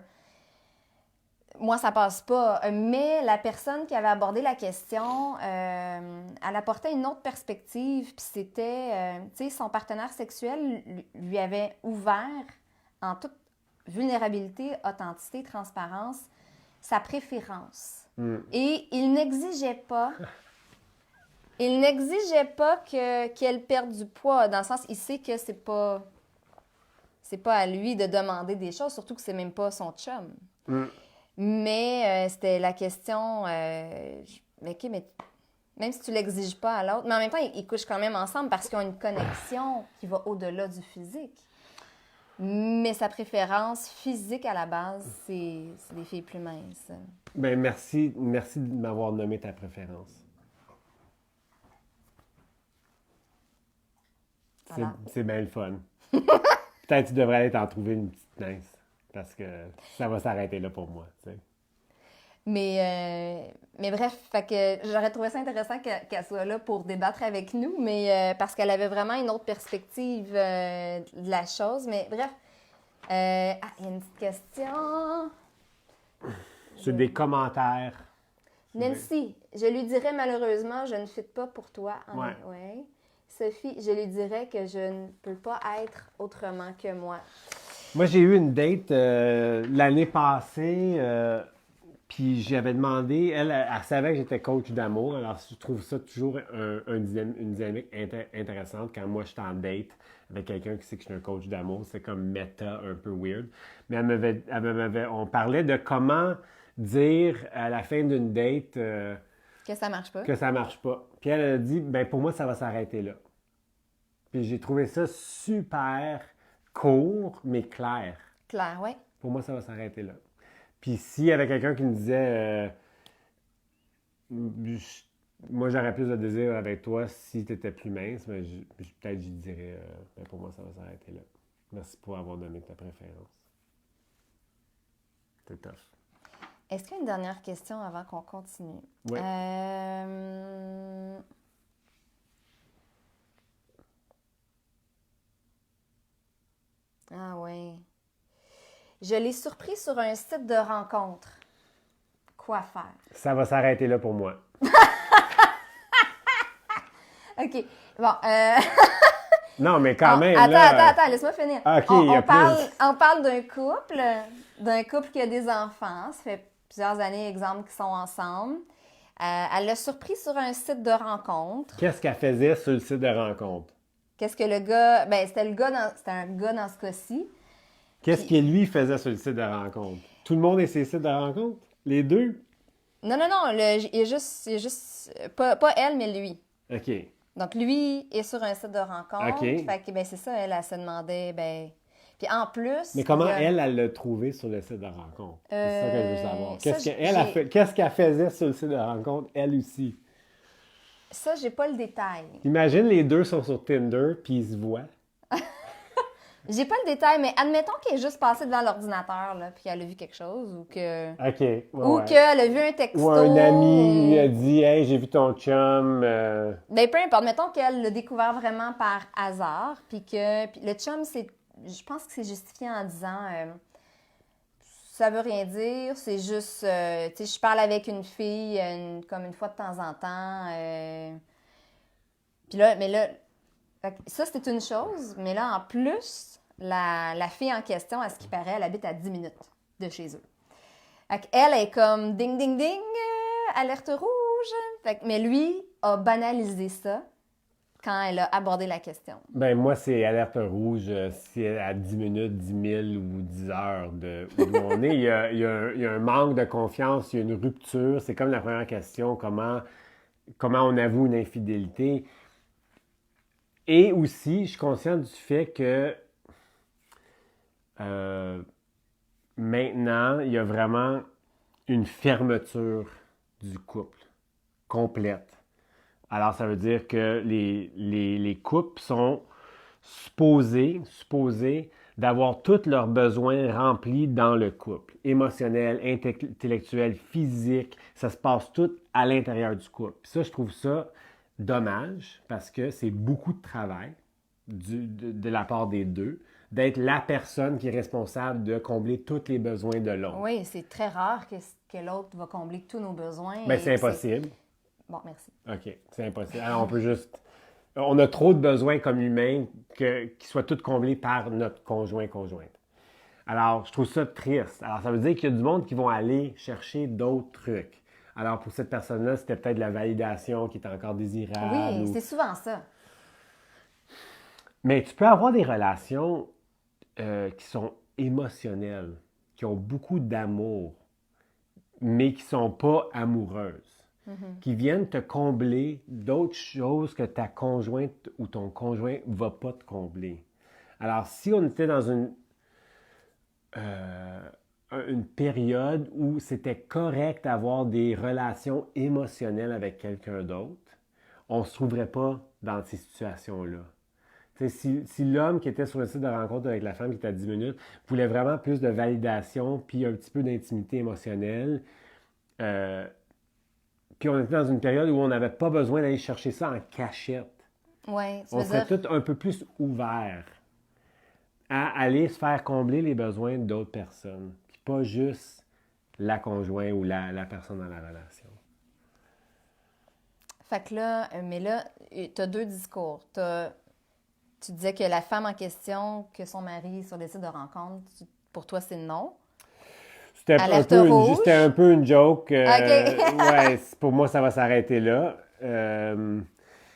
Moi, ça passe pas. Mais la personne qui avait abordé la question, elle apportait une autre perspective. Puis c'était, tu sais, son partenaire sexuel lui avait ouvert en toute vulnérabilité, authenticité, transparence, sa préférence. Et il n'exigeait pas qu'elle perde du poids. Dans le sens, il sait que c'est pas à lui de demander des choses, surtout que c'est même pas son chum. Mais c'était la question, OK, mais même si tu l'exiges pas à l'autre, mais en même temps, ils couchent quand même ensemble parce qu'ils ont une connexion qui va au-delà du physique. Mais sa préférence physique à la base, c'est des filles plus minces. Ben merci de m'avoir nommé ta préférence. Voilà. C'est bien le fun. Peut-être que tu devrais aller t'en trouver une petite mince. Parce que ça va s'arrêter là pour moi, tu sais. Mais bref, fait que j'aurais trouvé ça intéressant qu'elle soit là pour débattre avec nous, mais parce qu'elle avait vraiment une autre perspective de la chose. Mais bref, il y a une petite question. C'est des commentaires. Nancy, je lui dirais malheureusement, je ne fit pas pour toi. Ouais. Ouais. Sophie, je lui dirais que je ne peux pas être autrement que moi. Moi, j'ai eu une date l'année passée, puis j'avais demandé, elle savait que j'étais coach d'amour, alors je trouve ça toujours une dynamique intéressante quand moi je suis en date avec quelqu'un qui sait que je suis un coach d'amour. C'est comme méta, un peu weird. Mais on parlait de comment dire à la fin d'une date Que ça marche pas. que ça marche pas. Puis elle a dit, ben pour moi, ça va s'arrêter là. Puis j'ai trouvé ça super court, mais clair. Claire, oui. Pour moi, ça va s'arrêter là. Puis s'il y avait quelqu'un qui me disait moi j'aurais plus de désir avec toi si tu étais plus mince, mais peut-être j'y dirais ben, pour moi ça va s'arrêter là. Merci pour avoir donné ta préférence. C'est tough. Est-ce qu'il y a une dernière question avant qu'on continue? Oui. Ah oui. Je l'ai surpris sur un site de rencontre. Quoi faire? Ça va s'arrêter là pour moi. OK. Bon, Non, mais quand même. Attends, laisse-moi finir. OK, il y a on parle d'un couple qui a des enfants. Ça fait plusieurs années, exemple, qu'ils sont ensemble. Elle l'a surpris sur un site de rencontre. Qu'est-ce qu'elle faisait sur le site de rencontre? Qu'est-ce que le gars... Ben, c'était un gars dans ce cas-ci. Qu'est-ce que lui faisait sur le site de rencontre? Tout le monde est sur les sites de rencontre? Les deux? Non, il est juste pas elle, mais lui. OK. Donc, lui est sur un site de rencontre. OK. Fait que, ben, c'est ça, elle se demandait, ben... Puis en plus... Mais comment il y a- elle l'a trouvé sur le site de rencontre? C'est ça que je veux savoir. ça, Qu'est-ce qu'elle faisait sur le site de rencontre, elle aussi? Ça, j'ai pas le détail. Imagine les deux sont sur Tinder, puis ils se voient. J'ai pas le détail, mais admettons qu'elle est juste passée devant l'ordinateur, là, puis elle a vu quelque chose, ou que... OK. Ouais, Ou ouais. qu'elle a vu un texto. Ou un ami lui a dit « Hey, j'ai vu ton chum. Ben, peu importe. Mettons qu'elle l'a découvert vraiment par hasard, puis le chum, je pense que c'est justifié en disant ça veut rien dire, c'est juste, tu sais, je parle avec une fille comme une fois de temps en temps. Puis là, mais là, fait que ça, c'est une chose, mais là, en plus, la fille en question, à ce qui paraît, elle habite à 10 minutes de chez eux. Fait qu'elle est comme ding, ding, ding, alerte rouge. Fait que, mais lui a banalisé ça quand elle a abordé la question. Ben moi, c'est alerte rouge si elle est à 10 minutes, 10 000 ou 10 heures d'où on est. Il y a un manque de confiance, il y a une rupture. C'est comme la première question, comment comment on avoue une infidélité. Et aussi, je suis conscient du fait que maintenant, il y a vraiment une fermeture du couple complète. Alors, ça veut dire que les couples sont supposés d'avoir tous leurs besoins remplis dans le couple. Émotionnel, intellectuel, physique, ça se passe tout à l'intérieur du couple. Puis ça, je trouve ça dommage parce que c'est beaucoup de travail de la part des deux, d'être la personne qui est responsable de combler tous les besoins de l'autre. Oui, c'est très rare que l'autre va combler tous nos besoins. Ben, c'est impossible. Bon, merci. OK, c'est impossible. Alors, on peut juste... On a trop de besoins comme humains qui soient tous comblés par notre conjointe. Alors, je trouve ça triste. Alors, ça veut dire qu'il y a du monde qui vont aller chercher d'autres trucs. Alors, pour cette personne-là, c'était peut-être la validation qui est encore désirable. Oui, c'est souvent ça. Mais tu peux avoir des relations qui sont émotionnelles, qui ont beaucoup d'amour, mais qui ne sont pas amoureuses. Qui viennent te combler d'autres choses que ta conjointe ou ton conjoint ne va pas te combler. Alors, si on était dans une période où c'était correct d'avoir des relations émotionnelles avec quelqu'un d'autre, on ne se trouverait pas dans ces situations-là. Si l'homme qui était sur le site de rencontre avec la femme qui était à 10 minutes voulait vraiment plus de validation puis un petit peu d'intimité émotionnelle, puis on était dans une période où on n'avait pas besoin d'aller chercher ça en cachette. Oui, on serait tous un peu plus ouverts à aller se faire combler les besoins d'autres personnes, puis pas juste la conjointe ou la personne dans la relation. Fait que là, mais là, tu as deux discours. Tu disais que la femme en question, que son mari sur les sites de rencontre, pour toi, c'est non. C'était un peu une joke. Ouais, pour moi, ça va s'arrêter là.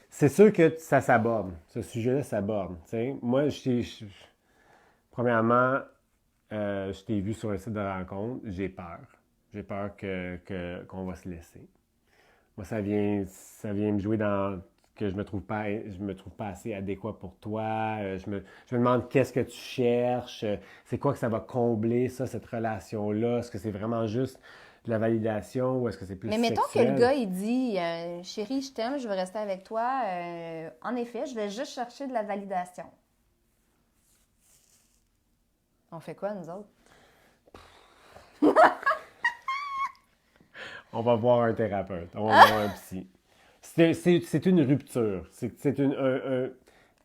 C'est sûr que ça s'aborde. Ce sujet-là s'aborde. Moi, premièrement, je t'ai vu sur le site de rencontre. J'ai peur. J'ai peur qu'on va se laisser. Moi, ça vient me jouer dans que je me trouve pas assez adéquat pour toi. Je me demande qu'est-ce que tu cherches, c'est quoi que ça va combler, ça, cette relation-là. Est-ce que c'est vraiment juste de la validation ou est-ce que c'est plus sexuel? Mais mettons que le gars, il dit « Chérie, je t'aime, je veux rester avec toi. En effet, je vais juste chercher de la validation. » On fait quoi, nous autres? On va voir un thérapeute, on va voir un psy. C'est une rupture. C'est un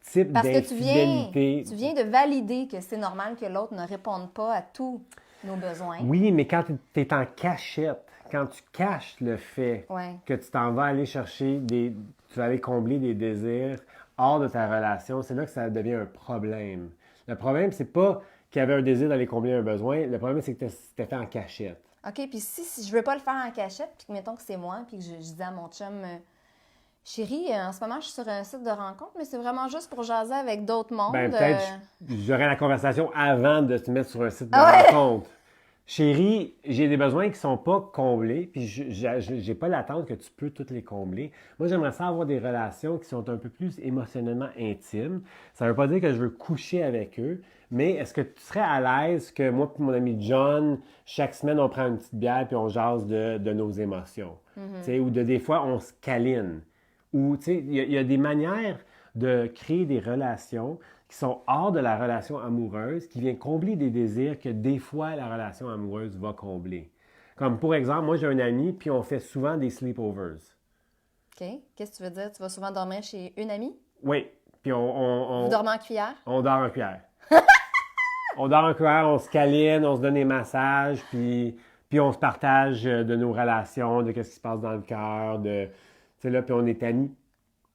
type d'infidélité. Tu viens de valider que c'est normal que l'autre ne réponde pas à tous nos besoins. Oui, mais quand tu es en cachette, quand tu caches le fait que tu t'en vas aller chercher tu vas aller combler des désirs hors de ta relation, c'est là que ça devient un problème. Le problème, c'est pas qu'il y avait un désir d'aller combler un besoin. Le problème, c'est que c'était fait en cachette. OK, puis si je veux pas le faire en cachette, puis mettons que c'est moi, puis que je dis à mon chum... Chérie, en ce moment, je suis sur un site de rencontre, mais c'est vraiment juste pour jaser avec d'autres mondes. Ben, peut-être j'aurais la conversation avant de te mettre sur un site de rencontre. Chérie, j'ai des besoins qui ne sont pas comblés, puis j'ai pas l'attente que tu peux toutes les combler. Moi, j'aimerais ça avoir des relations qui sont un peu plus émotionnellement intimes. Ça ne veut pas dire que je veux coucher avec eux, mais est-ce que tu serais à l'aise que moi et mon ami John, chaque semaine, on prend une petite bière puis on jase de nos émotions? Ou des fois, on se câline. Ou, il y a des manières de créer des relations qui sont hors de la relation amoureuse, qui viennent combler des désirs que des fois la relation amoureuse va combler. Comme pour exemple, moi j'ai un ami, puis on fait souvent des sleepovers. OK. Qu'est-ce que tu veux dire? Tu vas souvent dormir chez une amie? Oui. Puis Vous dormez en cuillère? On dort en cuillère. On dort en cuillère, on se câline, on se donne des massages, puis on se partage de nos relations, de ce qui se passe dans le cœur, là, puis on est amis.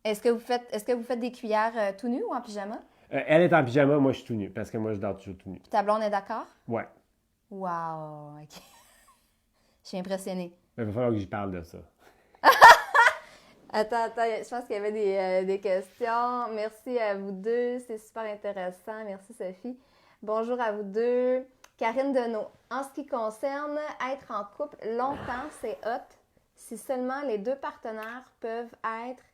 Est-ce que vous faites des cuillères tout nues ou en pyjama? Elle est en pyjama, moi je suis tout nu, parce que moi je dors toujours tout nu. Puis ta blonde est d'accord? Ouais. Wow! OK. Je suis impressionnée. Il va falloir que j'y parle de ça. Attends, je pense qu'il y avait des questions. Merci à vous deux, c'est super intéressant. Merci Sophie. Bonjour à vous deux. Karine Deneau. En ce qui concerne être en couple longtemps, c'est hot. si seulement les deux partenaires peuvent être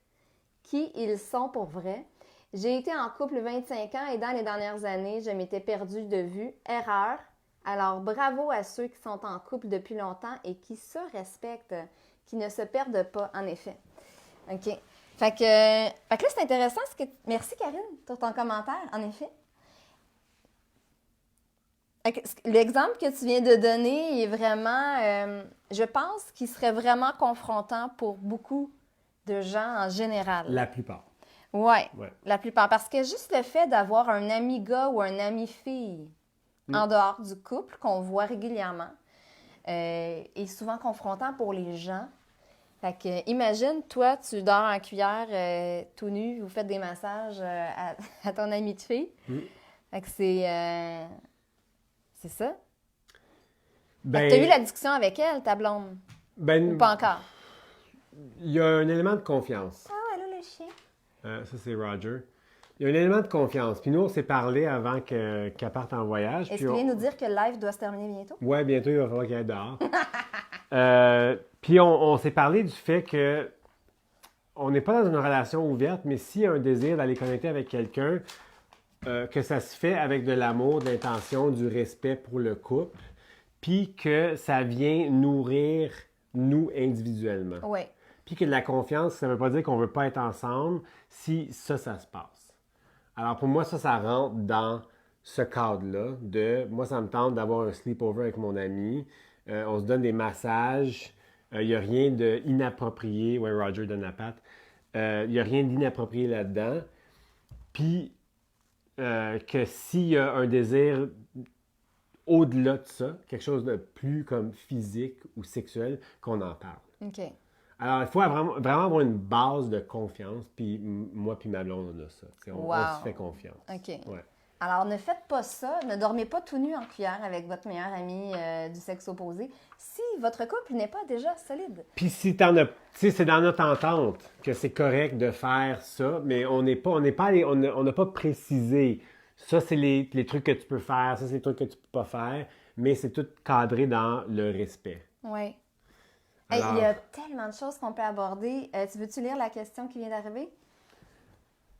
qui ils sont pour vrai. J'ai été en couple 25 ans et dans les dernières années, je m'étais perdue de vue. Erreur. Alors, bravo à ceux qui sont en couple depuis longtemps et qui se respectent, qui ne se perdent pas, en effet. OK. Fait que là, c'est intéressant. Merci, Karine, pour ton commentaire, en effet. L'exemple que tu viens de donner est vraiment, je pense qu'il serait vraiment confrontant pour beaucoup de gens en général. La plupart. Oui, Ouais. la plupart. Parce que juste le fait d'avoir un ami gars ou un ami fille en dehors du couple, qu'on voit régulièrement, est souvent confrontant pour les gens. Fait que, imagine, toi, tu dors en cuillère tout nu, vous faites des massages à ton ami de fille. Fait que c'est ça. Ben, Tu as eu la discussion avec elle, ta blonde? Ou pas encore? Il y a un élément de confiance. Ah, allô, le chien. Ça, c'est Roger. Il y a un élément de confiance. Puis nous, on s'est parlé avant qu'elle parte en voyage. Est-ce qu'il vient nous dire que le live doit se terminer bientôt? Oui, bientôt, il va falloir qu'elle aille dehors. Puis on s'est parlé du fait que on n'est pas dans une relation ouverte, mais s'il y a un désir d'aller connecter avec quelqu'un, que ça se fait avec de l'amour, de l'intention, du respect pour le couple, puis que ça vient nourrir nous individuellement. Oui. Puis que de la confiance, ça ne veut pas dire qu'on ne veut pas être ensemble si ça se passe. Alors pour moi, ça rentre dans ce cadre-là de, moi, ça me tente d'avoir un sleepover avec mon ami, on se donne des massages, il n'y a rien d'inapproprié, ouais, Roger donne la patte, il n'y a rien d'inapproprié là-dedans. Puis que s'il y a un désir au-delà de ça, quelque chose de plus comme physique ou sexuel, qu'on en parle. OK. Alors, il faut vraiment avoir une base de confiance, puis moi puis ma blonde, on a ça. On se fait confiance. OK. Ouais. Alors, ne faites pas ça. Ne dormez pas tout nu en cuillère avec votre meilleur ami du sexe opposé si votre couple n'est pas déjà solide. Puis si t'en as, tu sais, c'est dans notre entente que c'est correct de faire ça, mais on n'a pas précisé. Ça, c'est les trucs que tu peux faire, ça, c'est les trucs que tu peux pas faire, mais c'est tout cadré dans le respect. Oui. Alors, il y a tellement de choses qu'on peut aborder. Tu veux-tu lire la question qui vient d'arriver?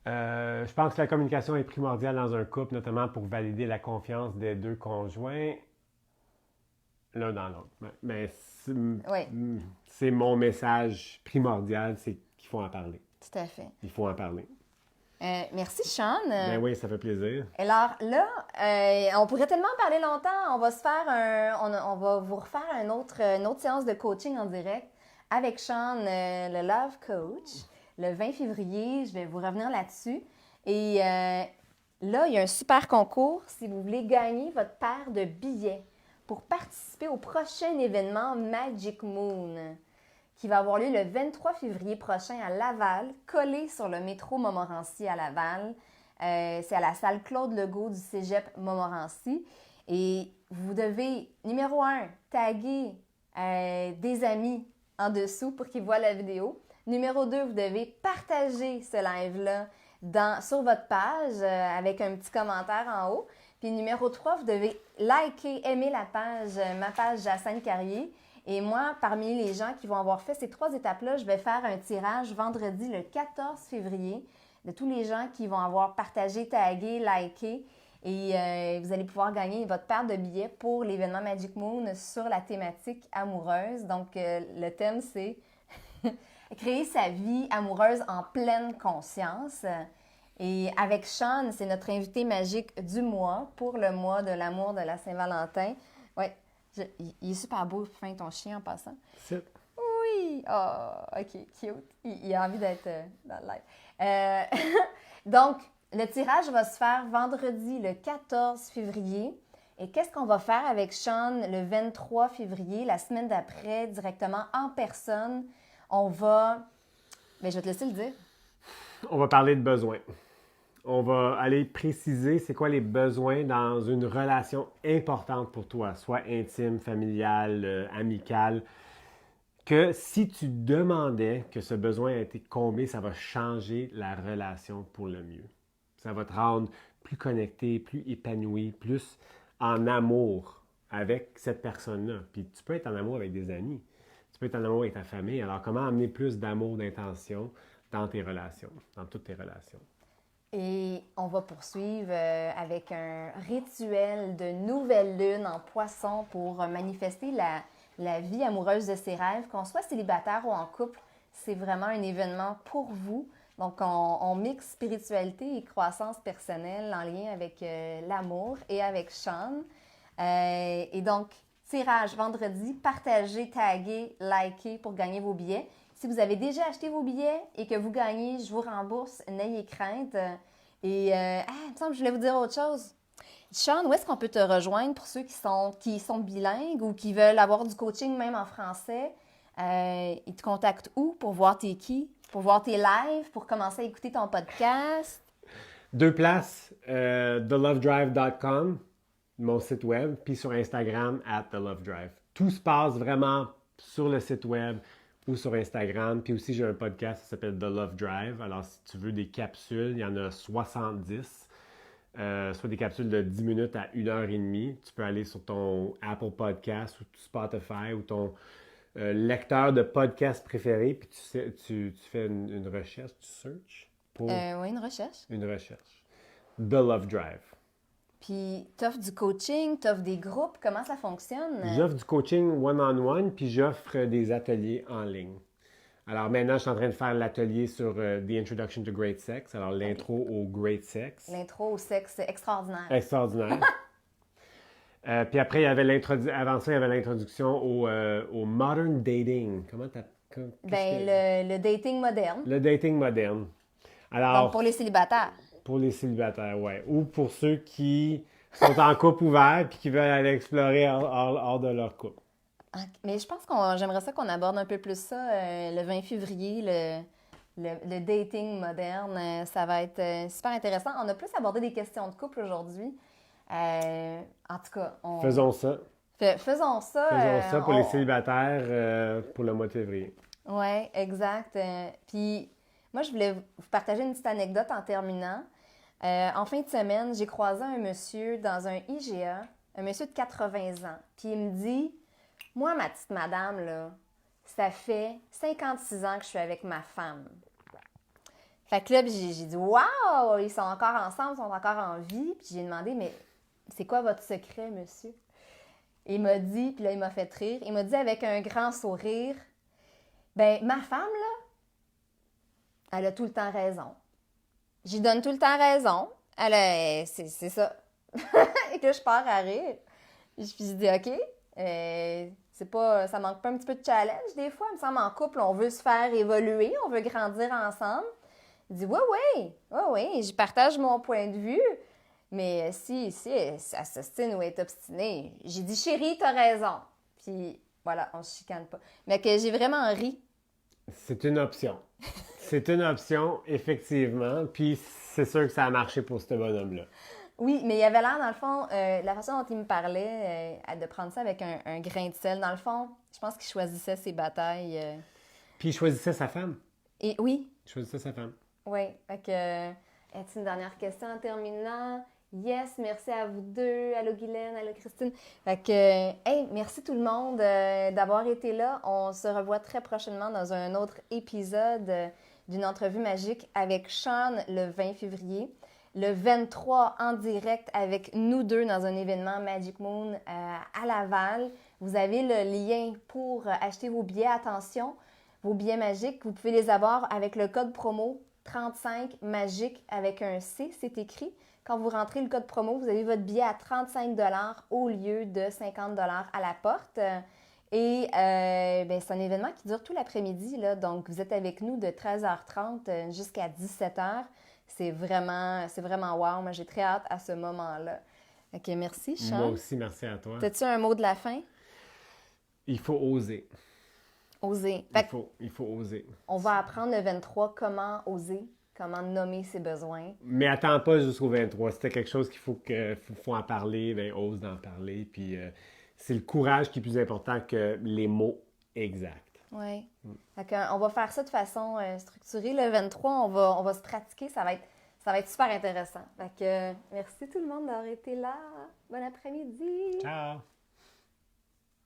Je pense que la communication est primordiale dans un couple, notamment pour valider la confiance des deux conjoints l'un dans l'autre. Mais c'est mon message primordial, c'est qu'il faut en parler. Tout à fait. Il faut en parler. Merci, Sean. Ben oui, ça fait plaisir. Alors là, on pourrait tellement en parler longtemps. On va se faire on va vous refaire une autre séance de coaching en direct avec Sean, le Love Coach, le 20 février. Je vais vous revenir là-dessus. Et là, il y a un super concours si vous voulez gagner votre paire de billets pour participer au prochain événement Magic Moon qui va avoir lieu le 23 février prochain à Laval, collé sur le métro Montmorency à Laval. C'est à la salle Claude Legault du Cégep Montmorency. Et vous devez, numéro 1, taguer des amis en dessous pour qu'ils voient la vidéo. Numéro 2, vous devez partager ce live-là sur votre page avec un petit commentaire en haut. Puis numéro 3, vous devez liker, aimer la page, ma page Jacinthe Carrier. Et moi, parmi les gens qui vont avoir fait ces 3 étapes-là, je vais faire un tirage vendredi le 14 février de tous les gens qui vont avoir partagé, tagué, liké. Et vous allez pouvoir gagner votre paire de billets pour l'événement Magic Moon sur la thématique amoureuse. Donc, le thème, c'est créer sa vie amoureuse en pleine conscience. Et avec Sean, c'est notre invité magique du mois pour le mois de l'amour de la Saint-Valentin. Ouais. Il est super beau, fin ton chien en passant. C'est... Oui! Oh, OK, cute. Il a envie d'être dans le live. Donc, le tirage va se faire vendredi, le 14 février. Et qu'est-ce qu'on va faire avec Sean le 23 février, la semaine d'après, directement en personne? On va... Bien, je vais te laisser le dire. On va parler de besoins. On va aller préciser c'est quoi les besoins dans une relation importante pour toi, soit intime, familiale, amicale, que si tu demandais que ce besoin a été comblé, ça va changer la relation pour le mieux. Ça va te rendre plus connecté, plus épanoui, plus en amour avec cette personne-là. Puis tu peux être en amour avec des amis. Tu peux être en amour avec ta famille. Alors, comment amener plus d'amour, d'intention dans tes relations, dans toutes tes relations? Et on va poursuivre avec un rituel de nouvelle lune en poisson pour manifester la vie amoureuse de ses rêves. Qu'on soit célibataire ou en couple, c'est vraiment un événement pour vous. Donc, on mixe spiritualité et croissance personnelle en lien avec l'amour et avec Sean. Et donc, tirage vendredi, partagez, taguez, likez pour gagner vos billets. Si vous avez déjà acheté vos billets et que vous gagnez, je vous rembourse, n'ayez crainte. Il me semble que je voulais vous dire autre chose. Sean, où est-ce qu'on peut te rejoindre pour ceux qui sont bilingues ou qui veulent avoir du coaching même en français? Ils te contactent où pour voir tes pour voir tes lives, pour commencer à écouter ton podcast? 2 places, thelovedrive.com, mon site web, puis sur Instagram, @thelovedrive. Tout se passe vraiment sur le site web ou sur Instagram. Puis aussi, j'ai un podcast qui s'appelle The Love Drive. Alors, si tu veux des capsules, il y en a 70. Soit des capsules de 10 minutes à 1h30. Tu peux aller sur ton Apple Podcast ou Spotify ou ton lecteur de podcast préféré, puis tu fais une recherche, tu search pour Oui, une recherche. une recherche. The Love Drive. Puis, t'offres du coaching, t'offres des groupes, comment ça fonctionne? J'offre du coaching one-on-one, puis j'offre des ateliers en ligne. Alors maintenant, je suis en train de faire l'atelier sur The Introduction to Great Sex, alors l'intro au Great Sex. L'intro au sexe extraordinaire. Extraordinaire. Puis après, avant ça, il y avait l'introduction au Modern Dating. Le dating moderne. Le dating moderne. Donc, Alors, pour les célibataires. pour les célibataires, ouais. Ou pour ceux qui sont en couple ouvert et qui veulent aller explorer hors de leur couple. Mais je pense j'aimerais ça qu'on aborde un peu plus ça le 20 février, le dating moderne. Ça va être super intéressant. On a plus abordé des questions de couple aujourd'hui. En tout cas, Faisons ça. Faisons ça. Faisons ça pour les célibataires pour le mois de février. Oui, exact. Puis moi, je voulais vous partager une petite anecdote en terminant. En fin de semaine, j'ai croisé un monsieur dans un IGA, un monsieur de 80 ans. Puis il me dit, moi, ma petite madame, là, ça fait 56 ans que je suis avec ma femme. Fait que là, j'ai dit, waouh, ils sont encore ensemble, ils sont encore en vie. Puis j'ai demandé, mais c'est quoi votre secret, monsieur? Et il m'a dit, puis là, il m'a fait rire, il m'a dit avec un grand sourire, ben ma femme, là, elle a tout le temps raison. J'y donne tout le temps raison. C'est ça. Et que je pars à rire. Puis je dis, OK, ça manque pas un petit peu de challenge des fois. Il me semble en couple, on veut se faire évoluer, on veut grandir ensemble. Il dit, oui, je partage mon point de vue. Mais si elle s'ostine ou est obstinée, j'ai dit, chérie, t'as raison. Puis voilà, on se chicane pas. Mais que j'ai vraiment ri. C'est une option. C'est une option, effectivement. Puis c'est sûr que ça a marché pour ce bonhomme-là. Oui, mais il avait l'air, dans le fond, la façon dont il me parlait, de prendre ça avec un grain de sel. Dans le fond, je pense qu'il choisissait ses batailles. Puis il choisissait sa femme. Et oui. Il choisissait sa femme. Oui. Fait que, as-tu une dernière question en terminant? Yes, merci à vous deux. Allô Guylaine, allô Christine. Fait que, merci tout le monde d'avoir été là. On se revoit très prochainement dans un autre épisode d'une entrevue magique avec Sean le 20 février. Le 23 en direct avec nous deux dans un événement Magic Moon à Laval. Vous avez le lien pour acheter vos billets. Attention, vos billets magiques, vous pouvez les avoir avec le code promo 35 magique avec un C, c'est écrit. Quand vous rentrez le code promo, vous avez votre billet à 35 $ au lieu de 50 $ à la porte. Et c'est un événement qui dure tout l'après-midi, là, donc vous êtes avec nous de 13h30 jusqu'à 17h. C'est vraiment wow. Moi, j'ai très hâte à ce moment-là. OK, merci, Sean. Moi aussi, merci à toi. As-tu un mot de la fin? Il faut oser. Oser. Il faut oser. On va apprendre le 23 comment oser, comment nommer ses besoins. Mais attends pas jusqu'au 23. C'était quelque chose qu'il faut en parler, ben ose d'en parler. Puis c'est le courage qui est plus important que les mots exacts. Oui. On va faire ça de façon structurée. Le 23, on va se pratiquer. Ça va être super intéressant. Fait que, merci tout le monde d'avoir été là. Bon après-midi. Ciao!